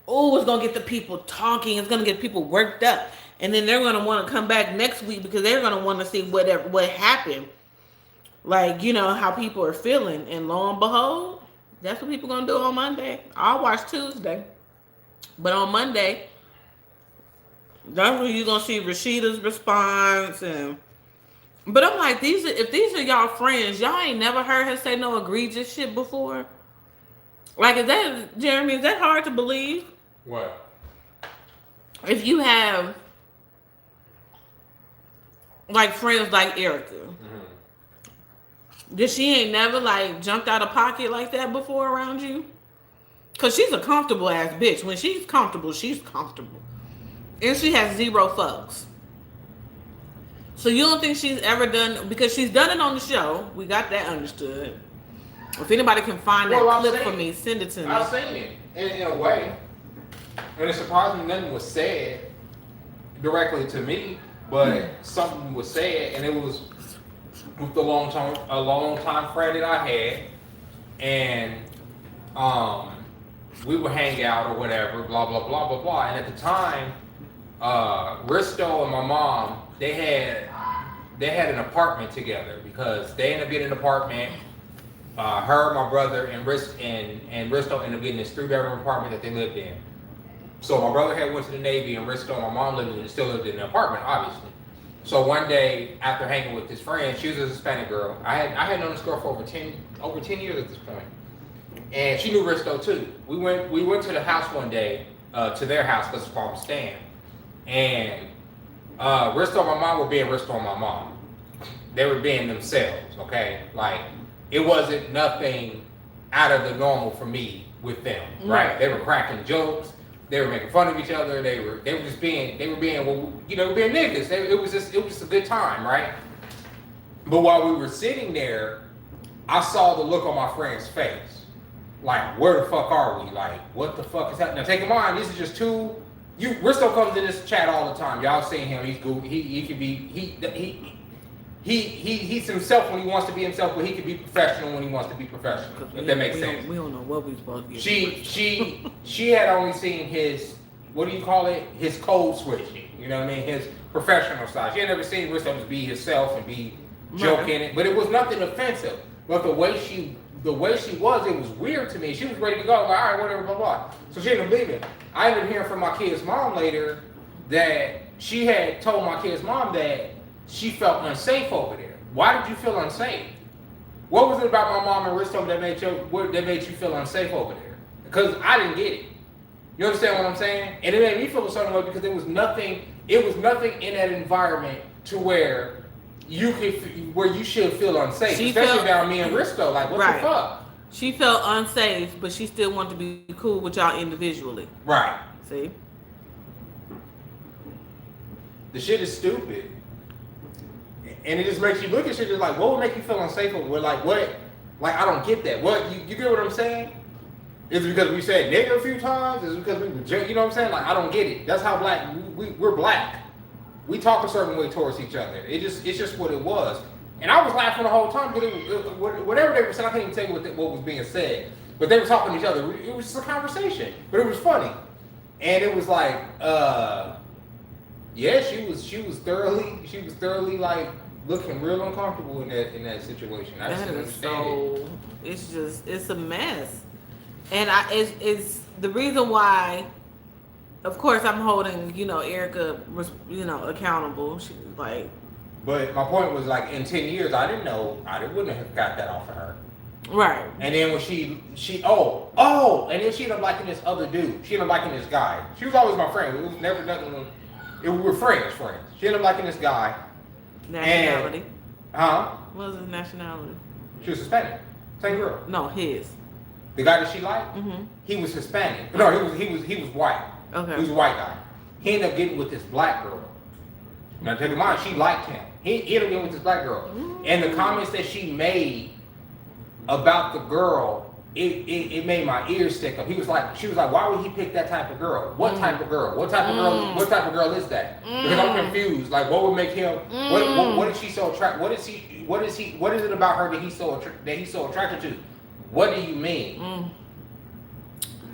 Oh, it's going to get the people talking. It's going to get people worked up. And then they're going to want to come back next week because they're going to want to see what happened. Like, you know, how people are feeling. And lo and behold, that's what people going to do on Monday. I'll watch Tuesday. But on Monday, that's when you're going to see Rashida's response. But I'm like, if these are y'all friends, y'all ain't never heard her say no egregious shit before? Like, is that, Jeremy, is that hard to believe? What? If you have, like, friends like Erica. Mm-hmm. That she ain't never, like, jumped out of pocket like that before around you? Because she's a comfortable ass bitch. When she's comfortable, she's comfortable. And she has zero fucks. So you don't think she's ever done, because she's done it on the show. We got that understood. If anybody can find that clip for me, send it to me. I've seen it in a way. And it surprised me nothing was said directly to me, but something was said, and it was with a long time friend that I had, and we would hang out or whatever, blah blah blah blah blah. And at the time, Risto and my mom, they had an apartment together because they ended up getting an apartment. Her, my brother, and Risto ended up getting this 3-bedroom apartment that they lived in. So my brother had went to the Navy, and Risto and my mom still lived in the apartment, obviously. So one day, after hanging with this friend, she was a Hispanic girl. I had known this girl for over 10 years at this point, and she knew Risto too. We went to the house one day, to their house because it's called Stan, and Risto and my mom were being Risto and my mom. They were being themselves, okay? Like, it wasn't nothing out of the normal for me with them, right? They were cracking jokes. They were making fun of each other. They were being well, you know, being niggas. It was just a good time, right? But while we were sitting there, I saw the look on my friend's face. Like, where the fuck are we? Like, what the fuck is happening? Now, take in mind, this is just two. Risto comes in this chat all the time. Y'all seen him? He's good. He he's himself when he wants to be himself, but he can be professional when he wants to be professional. If that makes sense. We don't know what we supposed to get. She had only seen his, what do you call it? His code switching. You know what I mean? His professional side. She had never seen Risto be himself and be joking it, but it was nothing offensive. But the way she was, it was weird to me. She was ready to go. Like, all right, whatever, blah blah. So she didn't believe it. I ended up hearing from my kid's mom later that she had told my kid's mom that she felt unsafe over there. Why did you feel unsafe? What was it about my mom and Risto that made you feel unsafe over there? Because I didn't get it. You understand what I'm saying? And it made me feel a certain way because there was nothing in that environment to where you should feel unsafe, especially around me and Risto. Like, what the fuck? She felt unsafe, but she still wanted to be cool with y'all individually. Right. See? The shit is stupid. And it just makes you look at shit just like, what would make you feel unsafe? We're like, what? Like, I don't get that. What? You get what I'm saying? Is it because we said nigga a few times? Is it because we were, you know what I'm saying? Like, I don't get it. That's how black, we're black. We talk a certain way towards each other. It's just what it was. And I was laughing the whole time because whatever they were saying, I can't even tell you what was being said. But they were talking to each other. It was just a conversation. But it was funny. And it was like, yeah, she was thoroughly like looking real uncomfortable in that situation. I just didn't understand it. It's a mess. And it's the reason why, of course, I'm holding, Erica, accountable. She was like. But my point was, like, in 10 years, I wouldn't have got that off of her. Right. And then when and then she ended up liking this other dude. She ended up liking this guy. She was always my friend. It was never nothing. We were friends. She ended up liking this guy. Nationality. What was his nationality? She was Hispanic. Same girl. No, his. The guy that she liked? Mm-hmm. He was Hispanic. No, he was white. Okay. He was a white guy. He ended up getting with this black girl. Now, take in mind, she liked him. He ended up getting with this black girl. Mm-hmm. And the comments that she made about the girl, it made my ears stick up. She was like, why would he pick that type of girl? What type of girl? What type of girl? What type of girl is that? Because I'm confused. Like, what would make him? What is she so attracted? What is it about her that he's so attracted to? What do you mean?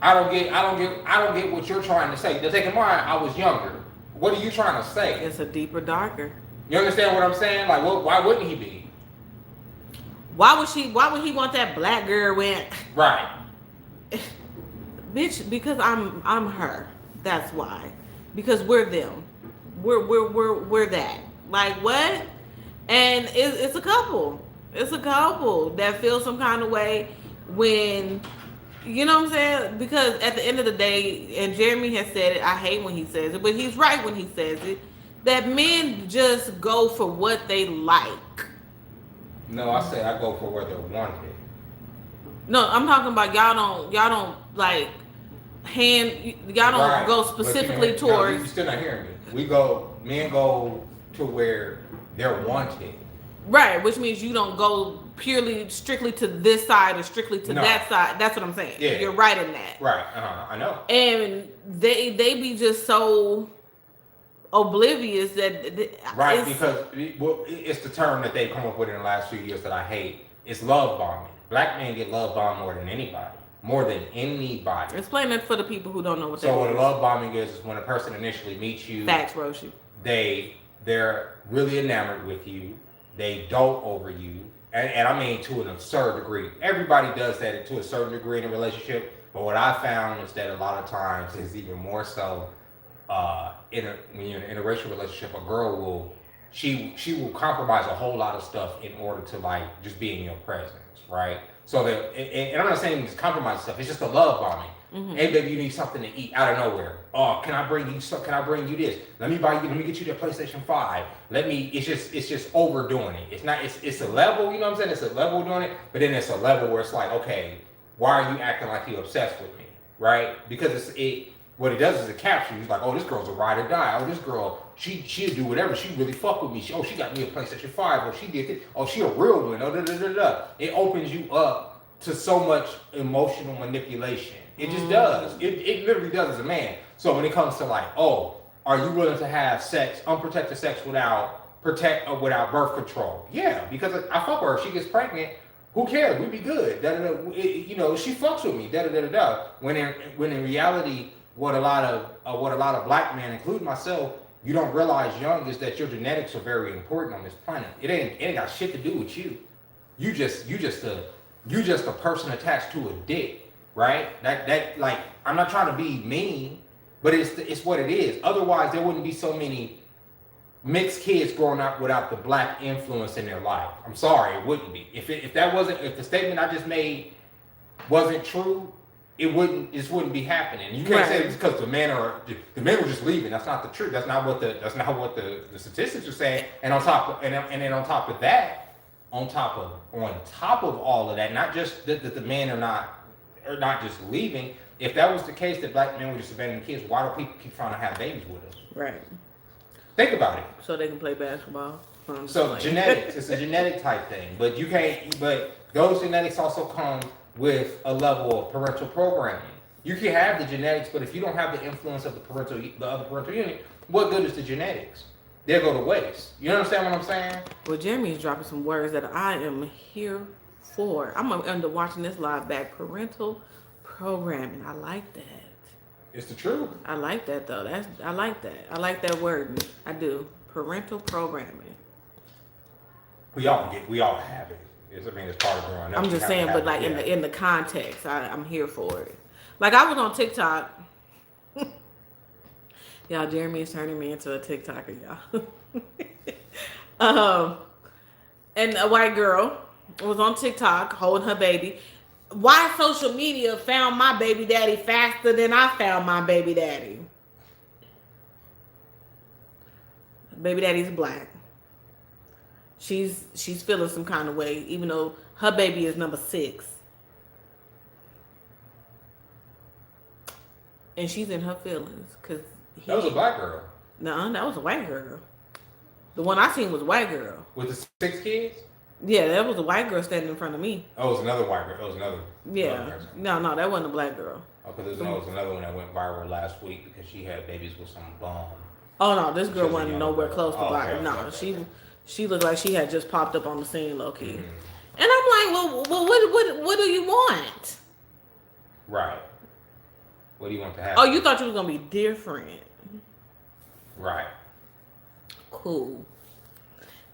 I don't get what you're trying to say. Now, take in mind, I was younger. What are you trying to say? It's a deeper, darker. You understand what I'm saying? Like, why wouldn't he be? Why would he want that black girl when? Right. Bitch, because I'm her. That's why. Because we're them. We're that. Like, what? And it's a couple. It's a couple that feel some kind of way when, you know what I'm saying? Because at the end of the day, and Jeremy has said it, I hate when he says it, but he's right when he says it, that men just go for what they like. No, I say I go for where they're wanted. No, I'm talking about y'all don't like go specifically towards. No, you still not hearing me. Men go to where they're wanted. Right, which means you don't go strictly to this side or strictly to that side. That's what I'm saying. Yeah. You're right in that. Right, I know. And they be just so oblivious that right, because it's the term that they've come up with in the last few years that I hate. It's love bombing. Black men get love bombed more than anybody. Explain that for the people who don't know what that is. So what a love bombing is when a person initially meets you. Facts, Roshi. They're really enamored with you. They dote over you. And I mean to an absurd degree. Everybody does that to a certain degree in a relationship. But what I found is that a lot of times it's even more so when you're in a racial relationship, a girl will compromise a whole lot of stuff in order to like just be in your presence, right? So that, and I'm not saying it's compromise stuff. It's just a love bombing. Mm-hmm. Hey, baby, you need something to eat out of nowhere. Oh, can I bring you this? Let me get you that PlayStation 5. It's just overdoing it. It's a level, you know what I'm saying? It's a level doing it, but then it's a level where it's like, okay, why are you acting like you're obsessed with me, right? Because what it does is it captures you. It's like, oh, this girl's a ride or die. Oh, this girl, she'll do whatever. She really fuck with me. She got me a PlayStation 5. Or she did it. Oh, she a real one. Oh, It opens you up to so much emotional manipulation. It just does. It literally does as a man. So when it comes to like, oh, are you willing to have sex, unprotected sex without protect without birth control. Yeah, because I fuck her. If she gets pregnant, who cares? We be good. Da, da, da. You know, she fucks with me. Da, da, da, da, da. When in reality, what a lot of black men, including myself, you don't realize young is that your genetics are very important on this planet. It ain't got shit to do with you. You just a person attached to a dick, right? That like, I'm not trying to be mean, but it's what it is. Otherwise, there wouldn't be so many mixed kids growing up without the black influence in their life. I'm sorry, it wouldn't be. If the statement I just made wasn't true, this wouldn't be happening. You can't say it's because the men were just leaving. That's not the truth. That's not what the statistics are saying. And on top of that, on top of all of that, not just that the men are not just leaving. If that was the case, that black men were just abandoning kids, why do people keep trying to have babies with us? Right. Think about it. So they can play basketball. So genetics, it's a genetic type thing, but those genetics also come with a level of parental programming. You can have the genetics, but if you don't have the influence of the other parental unit, what good is the genetics? They'll go to waste. You understand what I'm saying? Well, Jeremy's dropping some words that I am here for. I'm gonna end up watching this live back. Parental programming. I like that. It's the truth. I like that though. I like that. I like that word. I do. Parental programming. We all have it. It's part of growing up. I'm just saying, but like in the context, I'm here for it. Like I was on TikTok. Y'all, Jeremy is turning me into a TikToker, y'all. And a white girl was on TikTok holding her baby. Why social media found my baby daddy faster than I found my baby daddy? Baby daddy's black. She's feeling some kind of way, even though her baby is number 6. And she's in her feelings because that was a black girl. No, that was a white girl. The one I seen was a white girl with the 6 kids. Yeah, that was a white girl standing in front of me. Oh, it was another white girl. It was another. Yeah. No, that wasn't a black girl. Oh, because there was another one that went viral last week because she had babies with some bum. Oh no, this girl wasn't nowhere close to black. Okay, no, she looked like she had just popped up on the scene, low key. Mm-hmm. And I'm like, well, what do you want? Right. What do you want to happen? Oh, you thought you was gonna be different. Right. Cool.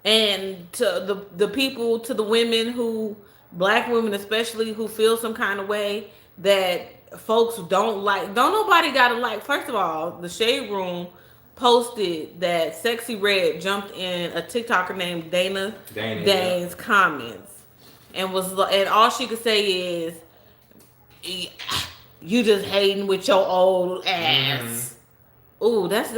And to the people, to the women who, black women especially, who feel some kind of way that folks don't like, don't nobody gotta like. First of all, the Shade Room posted that Sexy Red jumped in a TikToker named Dana Dane's comments and all she could say is, "You just hating with your old ass." Mm-hmm. Ooh, that's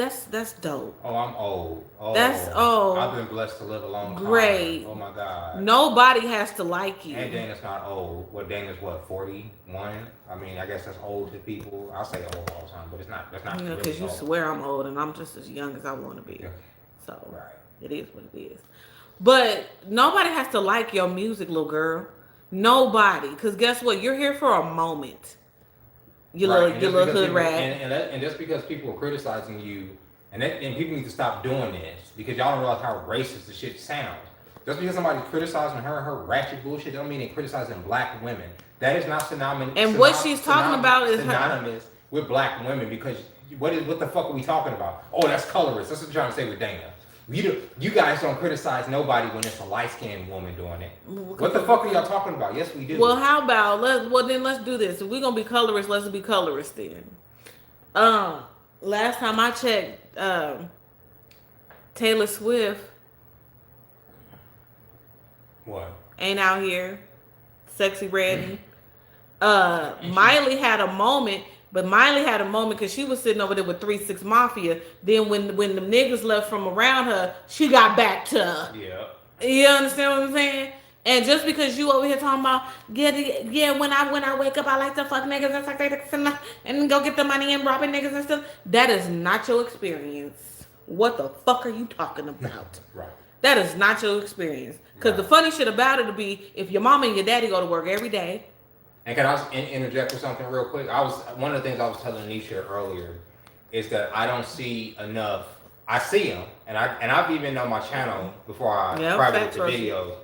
dope. Oh, I'm old. Oh, that's old. I've been blessed to live a long time. Great. Oh my God. Nobody has to like you. And Dana's not old. Well, Dana's 41? I mean, I guess that's old to people. I say old all the time, but it's not. That's not. Because really you swear I'm old, and I'm just as young as I want to be. Yeah. So right. It is what it is. But nobody has to like your music, little girl. Nobody. Because guess what? You're here for a moment. Your little hood rat. And just because people are criticizing you, and people need to stop doing this because y'all don't realize how racist the shit sounds. Just because somebody's criticizing her ratchet bullshit, don't mean they're criticizing black women. That is not synonymous. And what she's talking about is synonymous with black women because what the fuck are we talking about? Oh, that's colorist. That's what I'm trying to say with Dana. You guys don't criticize nobody when it's a light-skinned woman doing it. What the fuck are y'all talking about? Yes, we do. Well, how about let's do this. If we're gonna be colorist, let's be colorist then. Last time I checked, Taylor Swift ain't out here. Sexy Red. Miley had a moment. But Miley had a moment because she was sitting over there with 3 6 Mafia. Then when the niggas left from around her, she got back to her. Yeah. You understand what I'm saying? And just because you over here talking about, when I wake up, I like to fuck niggas and suck their dicks and go get the money and robbing niggas and stuff. That is not your experience. What the fuck are you talking about? Right. That is not your experience. Because the funny shit about it would be if your mama and your daddy go to work every day. And can I interject with something real quick? One of the things I was telling Nisha earlier is that I don't see enough I see them, and I've even on my channel before I Yeah, private facts, the videos.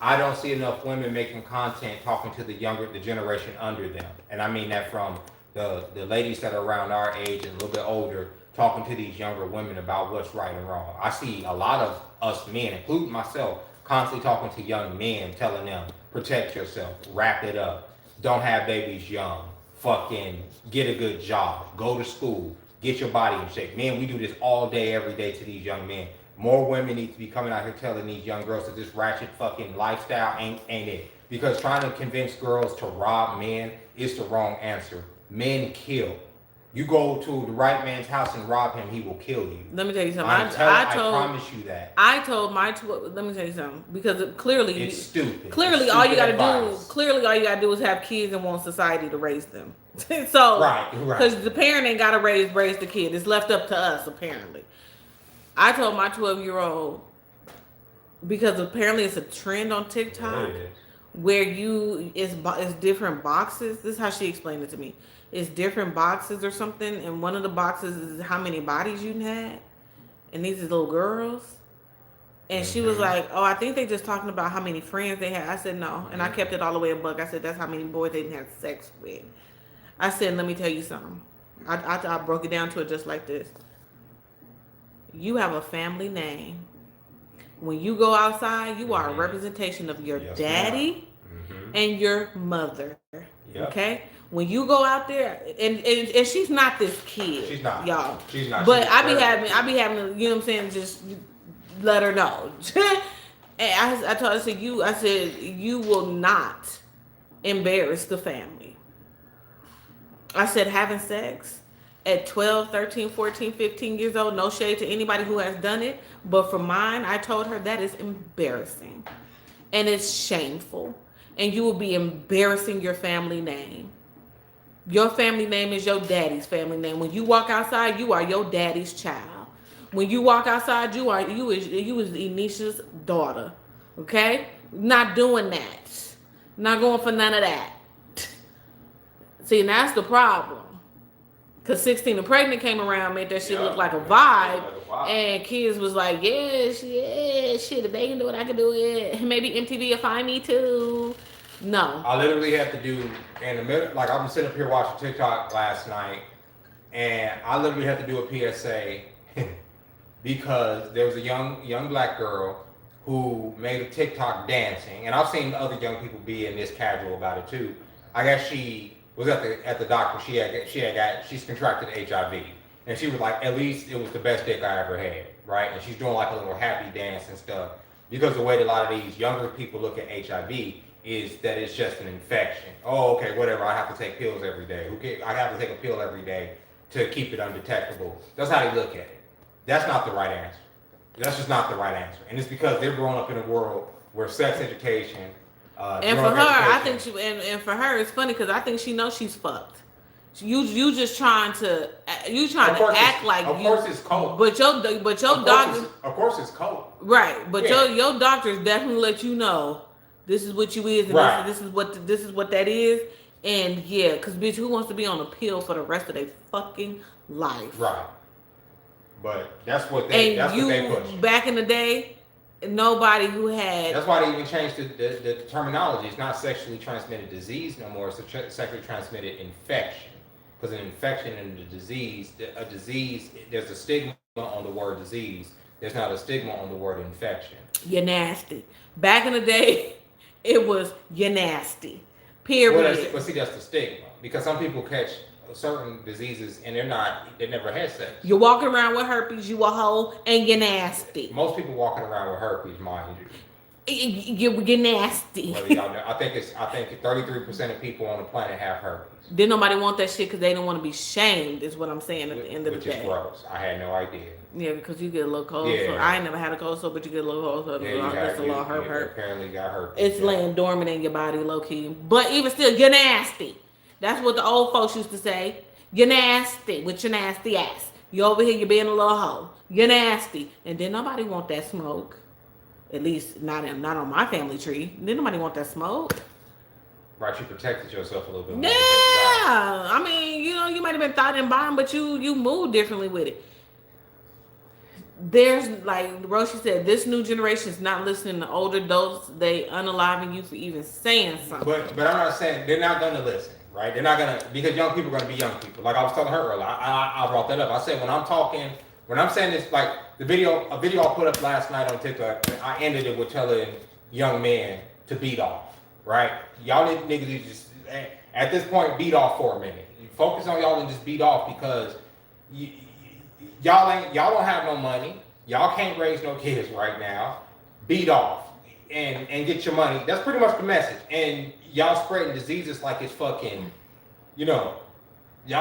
I don't see enough women making content talking to the generation under them, and I mean that from the ladies that are around our age and a little bit older, talking to these younger women about what's right and wrong. I see a lot of us men, including myself, constantly talking to young men, telling them, protect yourself, wrap it up, don't have babies young, fucking get a good job, go to school, get your body in shape. Man, we do this all day, every day to these young men. More women need to be coming out here telling these young girls that this ratchet fucking lifestyle ain't it. Because trying to convince girls to rob men is the wrong answer. Men kill. You go to the right man's house and rob him, he will kill you. Let me tell you something. I promise you that. I told my let me tell you something, because clearly it's stupid. Clearly, all you gotta do is have kids and want society to raise them. So right, because the parent ain't gotta raise the kid. It's left up to us apparently. I told my 12-year-old, because apparently it's a trend on TikTok where it's different boxes. This is how she explained it to me. It's different boxes or something, and one of the boxes is how many bodies you had, and these are little girls. And she was like, "Oh, I think they just talking about how many friends they had." I said, "No," and I kept it all the way a buck. I said, "That's how many boys they didn't have sex with." I said, "Let me tell you something." I broke it down to it just like this. You have a family name. When you go outside, you are a representation of your daddy and your mother. Yep. Okay? When you go out there, and she's not this kid. She's not. Y'all. She's not. But I be having to, you know what I'm saying, just let her know. And I told her, I said, you will not embarrass the family. I said, having sex at 12, 13, 14, 15 years old, no shade to anybody who has done it, but for mine, I told her that is embarrassing and it's shameful, and you will be embarrassing your family name. Your family name is your daddy's family name. When you walk outside, you are your daddy's child. When you walk outside, you is Anisha's daughter. Okay? Not doing that. Not going for none of that. See, and that's the problem. Because 16 and Pregnant came around, made that shit look like a vibe. And kids was like, yeah, shit, if they can do it, I can do it. Maybe MTV will find me too. No. I literally had to do, in the middle, like I was sitting up here watching TikTok last night, and I literally had to do a PSA because there was a young black girl who made a TikTok dancing, and I've seen other young people be in this casual about it too. I guess she was at the doctor. She's contracted HIV, and she was like, at least it was the best dick I ever had, right? And she's doing like a little happy dance and stuff, because the way that a lot of these younger people look at HIV is that it's just an infection. Oh, okay, whatever. I have to take pills every day. I have to take a pill every day to keep it undetectable. That's how they look at it. That's not the right answer. That's just not the right answer, and it's because they're growing up in a world where sex education. And for her, I think and for her, it's funny because I think she knows she's fucked. You just trying to act like of course it's cold. But your doctor, of course it's cold. Right, but your doctors definitely let you know this is what you is, and right. this is what that is, and yeah, because bitch, who wants to be on a pill for the rest of their fucking life? Right. But that's what they push. Back in the day, nobody who had. That's why they even changed the terminology. It's not sexually transmitted disease no more. It's a sexually transmitted infection. Because an infection and a disease, there's a stigma on the word disease. There's not a stigma on the word infection. You're nasty. Back in the day, it was you're nasty. Period. But see, that's the stigma. Because some people catch certain diseases and they never had sex. You're walking around with herpes, you a hoe, and you're nasty. Most people walking around with herpes, mind you. You're nasty. Well, y'all know, I think 33% of people on the planet have herpes. Didn't nobody want that shit because they don't want to be shamed, is what I'm saying at the end of the day. Which is gross. I had no idea. Yeah, because you get a little cold sore. I ain't never had a cold sore, but you get a little cold sore. That's a little hurt. Apparently got herpes. It's laying dormant in your body, low key. But even still, you're nasty. That's what the old folks used to say. You're nasty with your nasty ass. You over here, you're being a little hoe. You're nasty. And then nobody want that smoke. At least not on my family tree. Didn't nobody want that smoke. Right, you protected yourself a little bit more. Yeah, I mean, you might have been thought and buying, but you moved differently with it. there's like Roshi said, this new generation is not listening to older adults. They unaliving you for even saying something. But I'm not saying they're not gonna listen, right? They're not gonna, because young people are gonna be young people. Like I was telling her earlier, I brought that up. I said when I'm saying this, like a video I put up last night on TikTok, I ended it with telling young men to beat off, right? Y'all niggas need to just at this point beat off for a minute. You focus on y'all and just beat off because y'all don't have no money. Y'all can't raise no kids right now. Beat off and get your money. That's pretty much the message. And y'all spreading diseases like it's fucking, y'all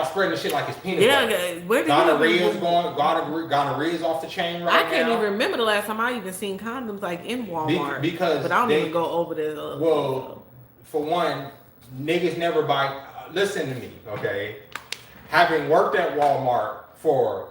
spreading the shit like it's peanut butter. Yeah, where did gonorrhea's off the chain right now. I can't even remember the last time I even seen condoms like in Walmart. Because but I don't even go over there. Well, for one, niggas never buy. Listen to me, okay? Having worked at Walmart for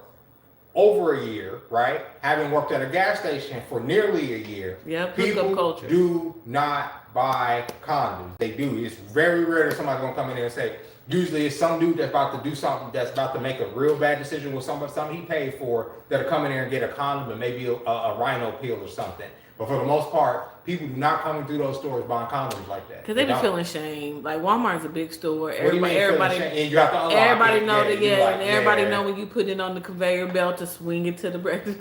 over a year, right? Having worked at a gas station for nearly a year, people do not buy condoms. They do. It's very rare that somebody's gonna come in there and say. Usually it's some dude that's about to do something that's about to make a real bad decision with something he paid for that'll come in there and get a condom and maybe a rhino pill or something. But for the most part, people do not come through those stores buying condoms like that. Because they be feeling shame. Like Walmart's a big store. Everybody and you have to unlock everybody it. know that, and everybody know when you put it on the conveyor belt to swing it to the breakfast.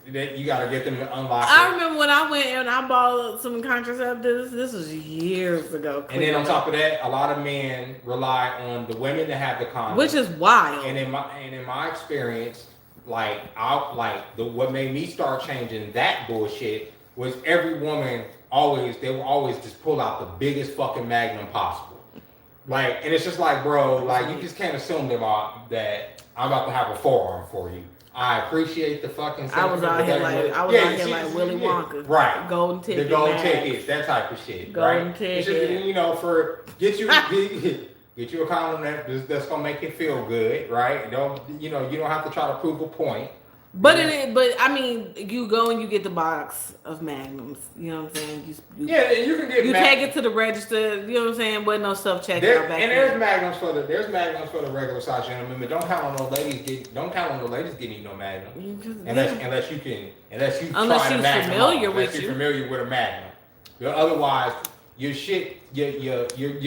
You gotta get them to unlock it. I remember when I went and I bought some contraceptives. This was years ago. And then on top of that, a lot of men rely on the women to have the condom, which is wild. And in my experience, what made me start changing that bullshit was every woman they will always just pull out the biggest fucking magnum possible. Like, and it's just like, bro, like you just can't assume that I'm about to have a forearm for you. I appreciate the fucking. I was out here like Willy Wonka, right? Golden ticket, the golden tickets, that type of shit, golden right? Ticket. It's just, for get you a condom that's gonna make you feel good, right? You don't have to try to prove a point. But I mean, you go and you get the box of magnums. You know what I'm saying? And you can get. You take it to the register. You know what I'm saying? With no self checkout back. And there's magnums for the regular size gentlemen, but don't count on the ladies getting you no magnum. Unless you're familiar with a magnum. Otherwise, you're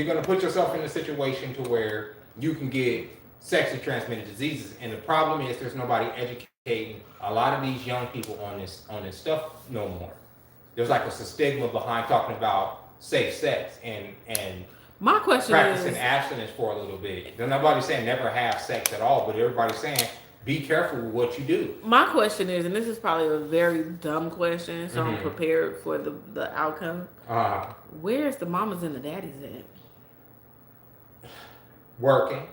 gonna put yourself in a situation to where you can get sexually transmitted diseases, and the problem is there's nobody educating a lot of these young people on this stuff no more. There's like a stigma behind talking about safe sex and my question practicing abstinence for a little bit. There's nobody saying never have sex at all, but everybody's saying be careful with what you do. My question is, and this is probably a very dumb question, so I'm prepared for the outcome. Where's the mamas and the daddies at? Working.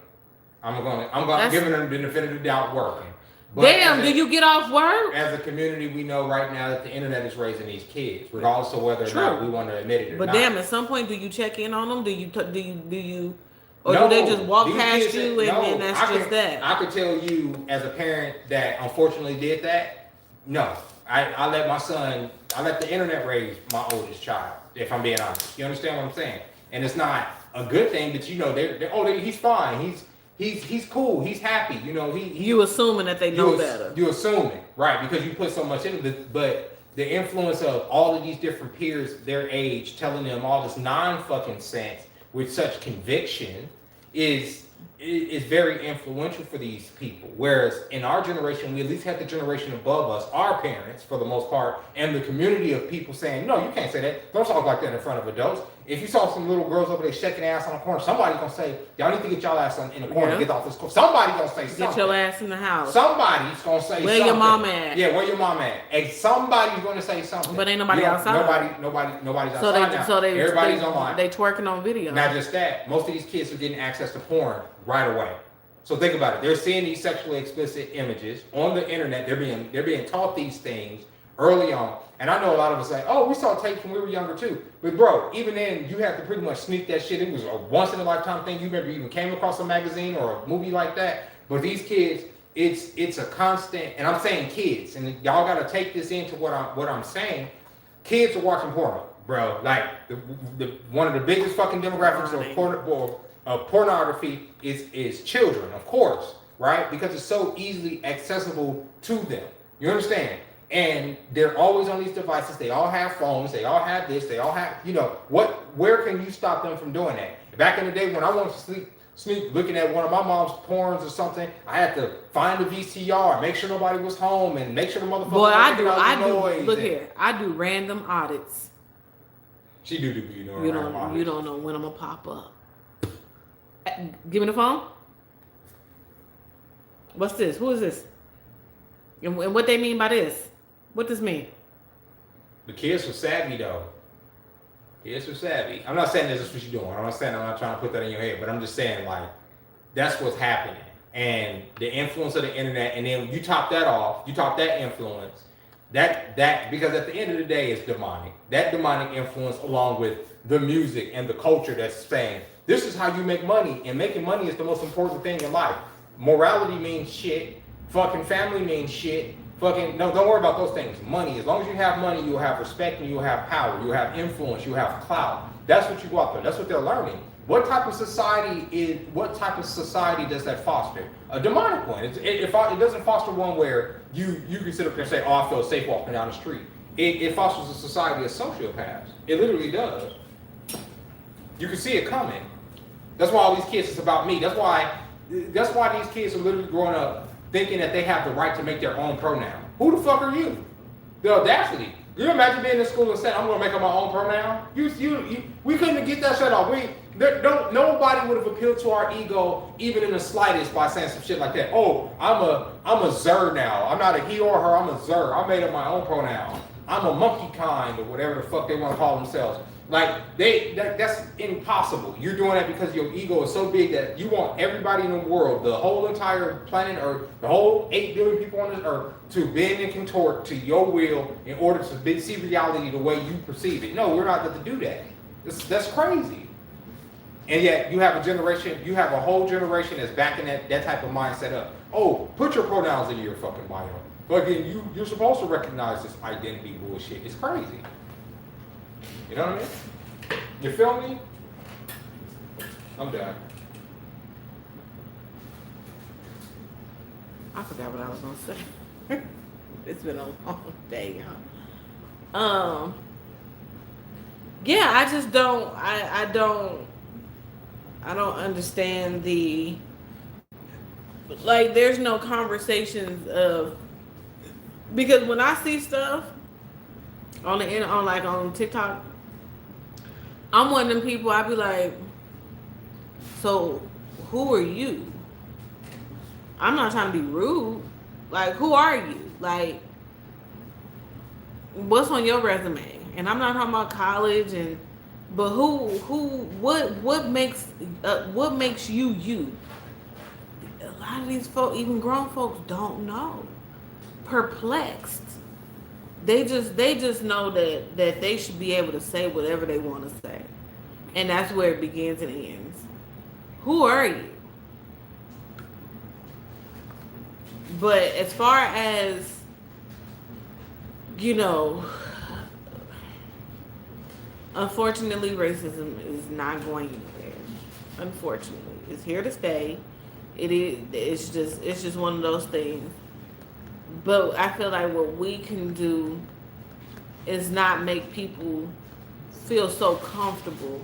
I'm giving them the benefit of the doubt working. But damn, do you get off work? As a community, we know right now that the internet is raising these kids, regardless of whether or not we want to admit it or not. But damn, at some point, do you check in on them? Do you, or do they just walk past you and that's just that? I could tell you as a parent that unfortunately did that. No, I let the internet raise my oldest child. If I'm being honest, you understand what I'm saying? And it's not a good thing, but he's fine. He's cool. He's happy. You assuming that they know better. You assuming, right? Because you put so much into it. But the influence of all of these different peers, their age, telling them all this non-fucking sense with such conviction is very influential for these people. Whereas in our generation, we at least had the generation above us, our parents, for the most part, and the community of people saying, no, you can't say that. Don't talk like that in front of adults. If you saw some little girls over there shaking their ass on the corner, somebody's gonna say, y'all need to get y'all ass in the corner and get off this corner. Somebody's gonna say something. Get your ass in the house. Somebody's gonna say something. Where your mama at? Yeah, where your mama at? And somebody's gonna say something. But ain't nobody outside. Nobody's outside now. Everybody's online. They twerking on video. Not just that. Most of these kids are getting access to porn right away. So think about it. They're seeing these sexually explicit images on the internet. They're being taught these things early on. And I know a lot of us say, oh, we saw tapes when we were younger too. But bro, even then, you have to pretty much sneak that shit. It was a once in a lifetime thing. You never even came across a magazine or a movie like that. But these kids, it's a constant, and I'm saying kids, and y'all got to take this into what I'm saying. Kids are watching porno, bro. Like one of the biggest fucking demographics of pornography is children, of course. right? Because it's so easily accessible to them. You understand? And they're always on these devices. They all have phones. They all have this. They all have, where can you stop them from doing that? Back in the day when I wanted to sleep looking at one of my mom's porns or something, I had to find the VCR, make sure nobody was home, and make sure the motherfucker Boy, I noise. Look here, I do random audits. She do you don't know when I'm gonna pop up. Give me the phone. What's this? Who is this? And what they mean by this? What does mean? The kids were savvy though. Kids were savvy. I'm not saying this is what you're doing. I'm not trying to put that in your head, but I'm just saying like that's what's happening. And the influence of the internet, and then you top that off, you top that influence. That because at the end of the day it's demonic. That demonic influence along with the music and the culture that's saying this is how you make money, and making money is the most important thing in life. Morality means shit. Fucking family means shit. Fucking no, don't worry about those things. Money. As long as you have money, you'll have respect and you'll have power. You'll have influence. You'll have clout. That's what you go out there. That's what they're learning. What type of society does that foster? A demonic one. It doesn't foster one where you can sit up there and say, "Oh, I feel safe walking down the street." It fosters a society of sociopaths. It literally does. You can see it coming. That's why all these kids is about me. That's why these kids are literally growing up thinking that they have the right to make their own pronoun. Who the fuck are you? The audacity. You imagine being in school and saying, "I'm gonna make up my own pronoun"? We couldn't get that shit off. Nobody would have appealed to our ego even in the slightest by saying some shit like that. "Oh, I'm a Zer now. I'm not a he or her. I'm a Zer. I made up my own pronoun. I'm a monkey kind," or whatever the fuck they want to call themselves. Like that's impossible. You're doing that because your ego is so big that you want everybody in the world, the whole entire planet, or the whole 8 billion people on this earth, to bend and contort to your will in order to see reality the way you perceive it. No, we're not going to do that. That's crazy. And yet you have a whole generation that's backing that type of mindset up. Oh, put your pronouns in your fucking bio. But again, you're supposed to recognize this identity bullshit. It's crazy. You know what I mean? You feel me? I'm done. I forgot what I was gonna say. It's been a long day, y'all. Yeah, I just don't. I don't understand the. Like, there's no conversations of, because when I see stuff on TikTok, I'm one of them people. I be like, so who are you? I'm not trying to be rude. Like, who are you? Like, what's on your resume? And I'm not talking about college, but what makes you you? A lot of these folks, even grown folks, don't know. Perplexed. They just know that they should be able to say whatever they want to say, and that's where it begins and ends. Who are you? But as far as, unfortunately, racism is not going anywhere. Unfortunately, it's here to stay. It's just one of those things. But I feel like what we can do is not make people feel so comfortable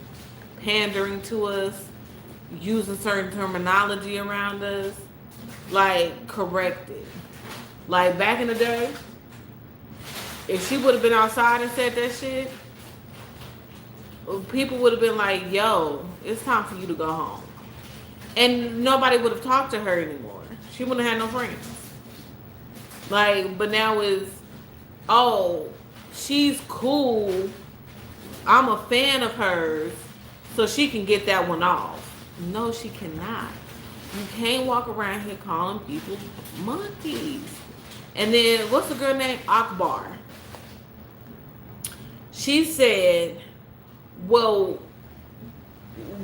pandering to us, using certain terminology around us, like, correct it. Like, back in the day, if she would have been outside and said that shit, people would have been like, "Yo, it's time for you to go home." And nobody would have talked to her anymore. She wouldn't have had no friends. Like, but now it's, "Oh, she's cool. I'm a fan of hers, so she can get that one off." No, she cannot. You can't walk around here calling people monkeys. And then, what's the girl name? Akbar. She said, "Well,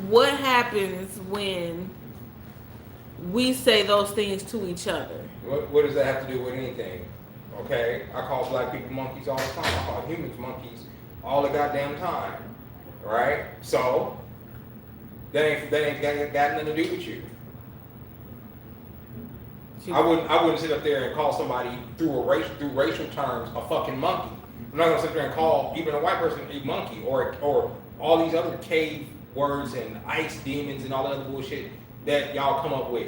what happens when we say those things to each other?" What does that have to do with anything? Okay, I call black people monkeys all the time. I call humans monkeys all the goddamn time. Right? So that ain't got nothing to do with you. I wouldn't sit up there and call somebody through racial terms a fucking monkey. I'm not gonna sit there and call even a white person a monkey or all these other cave words and ice demons and all that other bullshit that y'all come up with.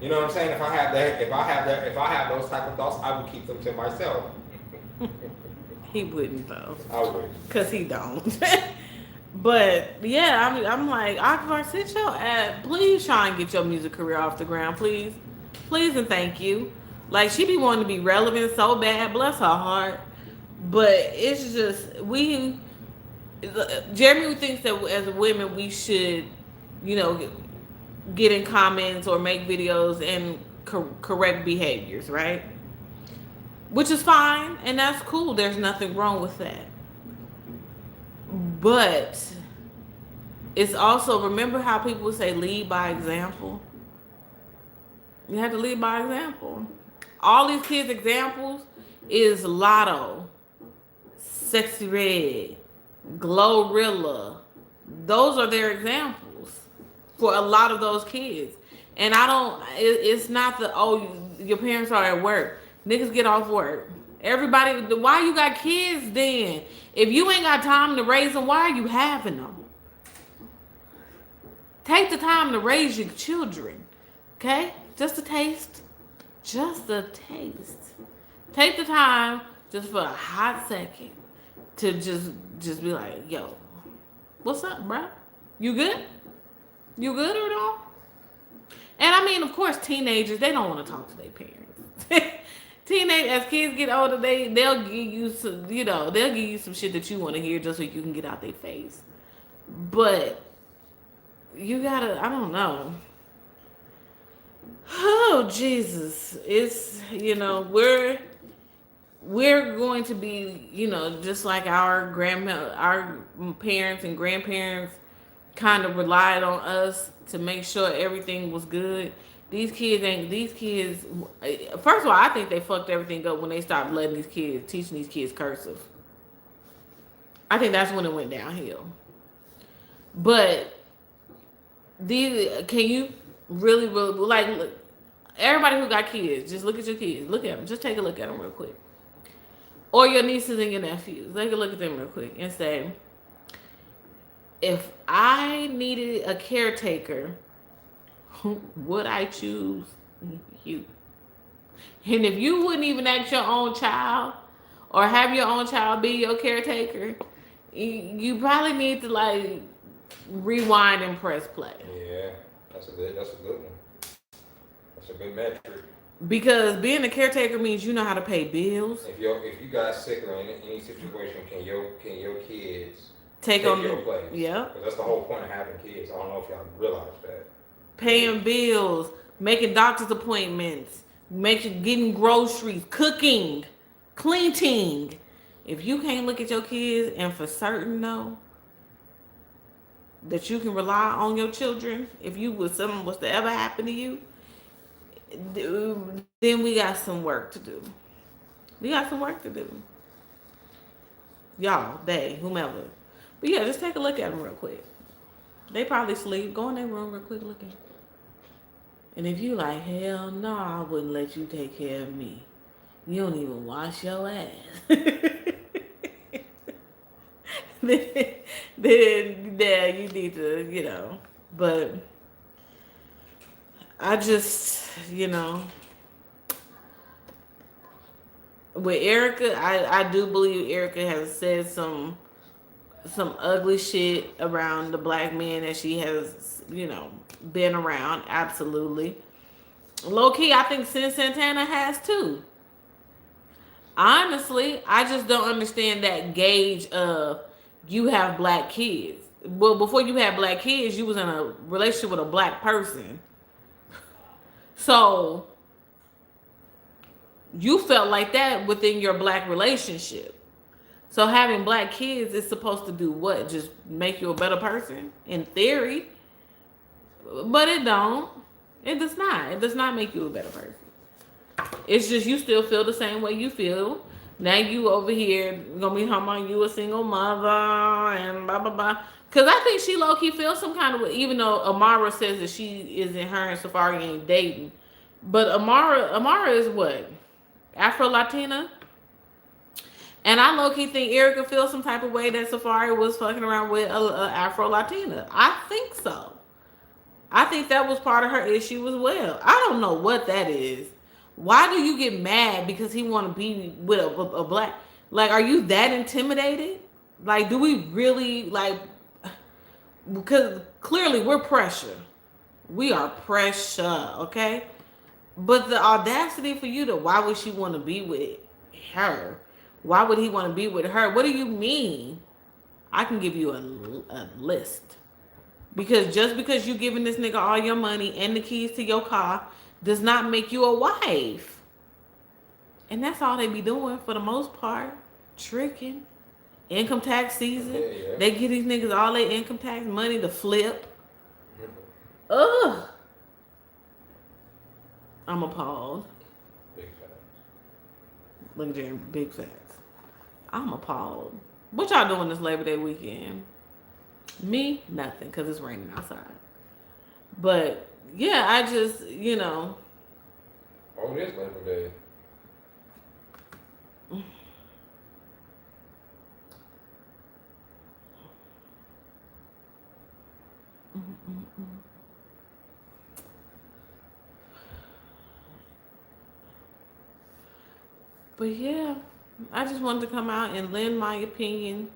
You know what I'm saying? If I have those type of thoughts, I would keep them to myself. He wouldn't though. I would. Cause he don't. But yeah, I'm like, Akbar, sit your ass. Please try and get your music career off the ground, please, please and thank you. Like she be wanting to be relevant so bad, bless her heart. But it's just Jeremy thinks that as women we should, get in comments or make videos and correct behaviors, right? Which is fine and that's cool. There's nothing wrong with that. But it's also, remember how people would say lead by example? You have to lead by example. All these kids' examples is Lotto, Sexy Red, Glorilla. Those are their examples for a lot of those kids. And it's not your parents are at work. Niggas get off work. Everybody, why you got kids then? If you ain't got time to raise them, why are you having them? Take the time to raise your children, okay? Just a taste. Just a taste. Take the time just for a hot second to just be like, yo, what's up, bruh? You good? You good or no? And I mean, of course, teenagers, they don't want to talk to their parents. As kids get older, they'll give you some, they'll give you some shit that you want to hear just so you can get out their face. But you gotta, I don't know. Oh Jesus, it's we're going to be just like our parents and grandparents kind of relied on us to make sure everything was good. These kids, first of all, I think they fucked everything up when they stopped teaching these kids cursive. I think that's when it went downhill. But can you really, look, everybody who got kids, just look at your kids. Look at them. Just take a look at them real quick. Or your nieces and your nephews. Take a look at them real quick and say, if I needed a caretaker, would I choose you? And if you wouldn't even ask your own child or have your own child be your caretaker, you probably need to rewind and press play. Yeah, that's a good one. That's a good metric. Because being a caretaker means you know how to pay bills. If you got sick or in any situation, can your kids take on your place? Yeah. Because that's the whole point of having kids. I don't know if y'all realize that. Paying bills, making doctor's appointments, getting groceries, cooking, cleaning. If you can't look at your kids and for certain know that you can rely on your children, if something was to ever happen to you, then we got some work to do. Y'all, whomever. But yeah, just take a look at them real quick. They probably sleep. Go in their room real quick, look at them. And if you like, hell no, I wouldn't let you take care of me. You don't even wash your ass. then you need to, but I just, with Erica, I do believe Erica has said some ugly shit around the black men that she has, been around. Absolutely. Low key, I think Sin Santana has too. Honestly, I just don't understand that gauge of you have black kids. Well, before you had black kids, you was in a relationship with a black person. So you felt like that within your black relationship. So having black kids is supposed to do what? Just make you a better person? In theory. But it don't. It does not. It does not make you a better person. It's just you still feel the same way you feel. Now you over here gonna be talking about you a single mother and blah blah blah. Cause I think she low key feels some kind of way, even though Amara says that her and Safari ain't dating. But Amara is what? Afro Latina? And I low-key think Erica feels some type of way that Safari was fucking around with a Afro Latina. I think so. I think that was part of her issue as well. I don't know what that is. Why do you get mad because he want to be with a black? Like, are you that intimidated? Like, do we really like? Because clearly we're pressure. We are pressure, okay? But the audacity for you to, why would she want to be with her? Why would he want to be with her? What do you mean? I can give you a list. Because just because you giving this nigga all your money and the keys to your car does not make you a wife. And that's all they be doing for the most part. Tricking. Income tax season. Yeah. They give these niggas all their income tax money to flip. Ugh. I'm appalled. Big facts. Look at Jeremy, big facts. I'm appalled. What y'all doing this Labor Day weekend? Me, nothing, because it's raining outside. But yeah, I just, you know. Oh, it is Labor Day. But yeah, I just wanted to come out and lend my opinion.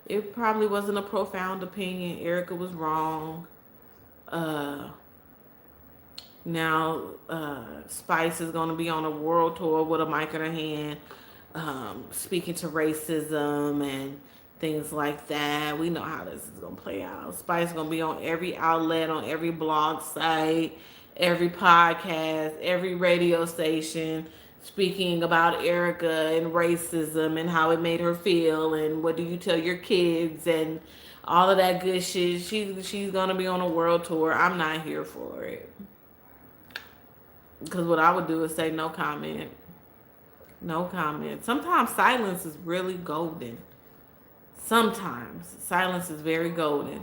It probably wasn't a profound opinion. Erica was wrong. Now Spice is going to be on a world tour with a mic in her hand, speaking to racism and things like that. We know how this is going to play out. Spice is going to be on every outlet, on every blog site, every podcast, every radio station, speaking about Erica and racism and how it made her feel and what do you tell your kids and all of that good shit. She's gonna be on a world tour. I'm not here for it. Because what I would do is say no comment. No comment. Sometimes silence is really golden. Sometimes silence is very golden.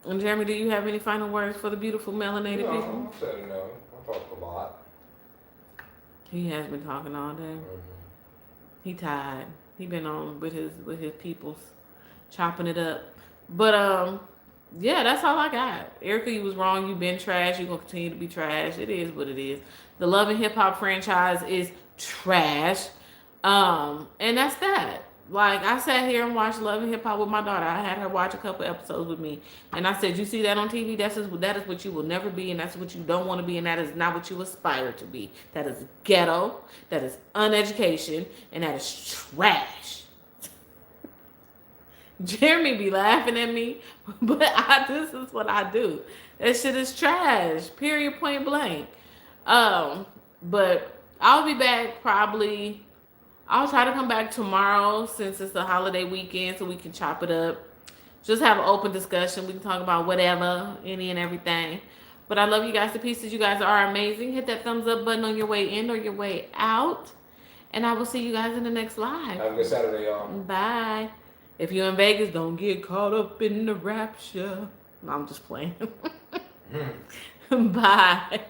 And Jeremy, do you have any final words for the beautiful melanated people? I said no. I talked a lot. He has been talking all day. Mm-hmm. He tired. He been on with his peoples, chopping it up. But yeah, that's all I got. Erica, you was wrong. You been trash. You gonna continue to be trash. It is what it is. The Love and Hip Hop franchise is trash. And that's that. Like, I sat here and watched Love and Hip Hop with my daughter. I had her watch a couple episodes with me. And I said, you see that on TV? That is what you will never be, and that's what you don't want to be, and that is not what you aspire to be. That is ghetto, that is uneducation, and that is trash. Jeremy be laughing at me, but this is what I do. That shit is trash, period, point blank. But I'll be back probably... I'll try to come back tomorrow since it's a holiday weekend so we can chop it up. Just have an open discussion. We can talk about whatever, any and everything. But I love you guys to pieces. You guys are amazing. Hit that thumbs up button on your way in or your way out. And I will see you guys in the next live. Have a good Saturday, y'all. Bye. If you're in Vegas, don't get caught up in the rapture. No, I'm just playing. Bye.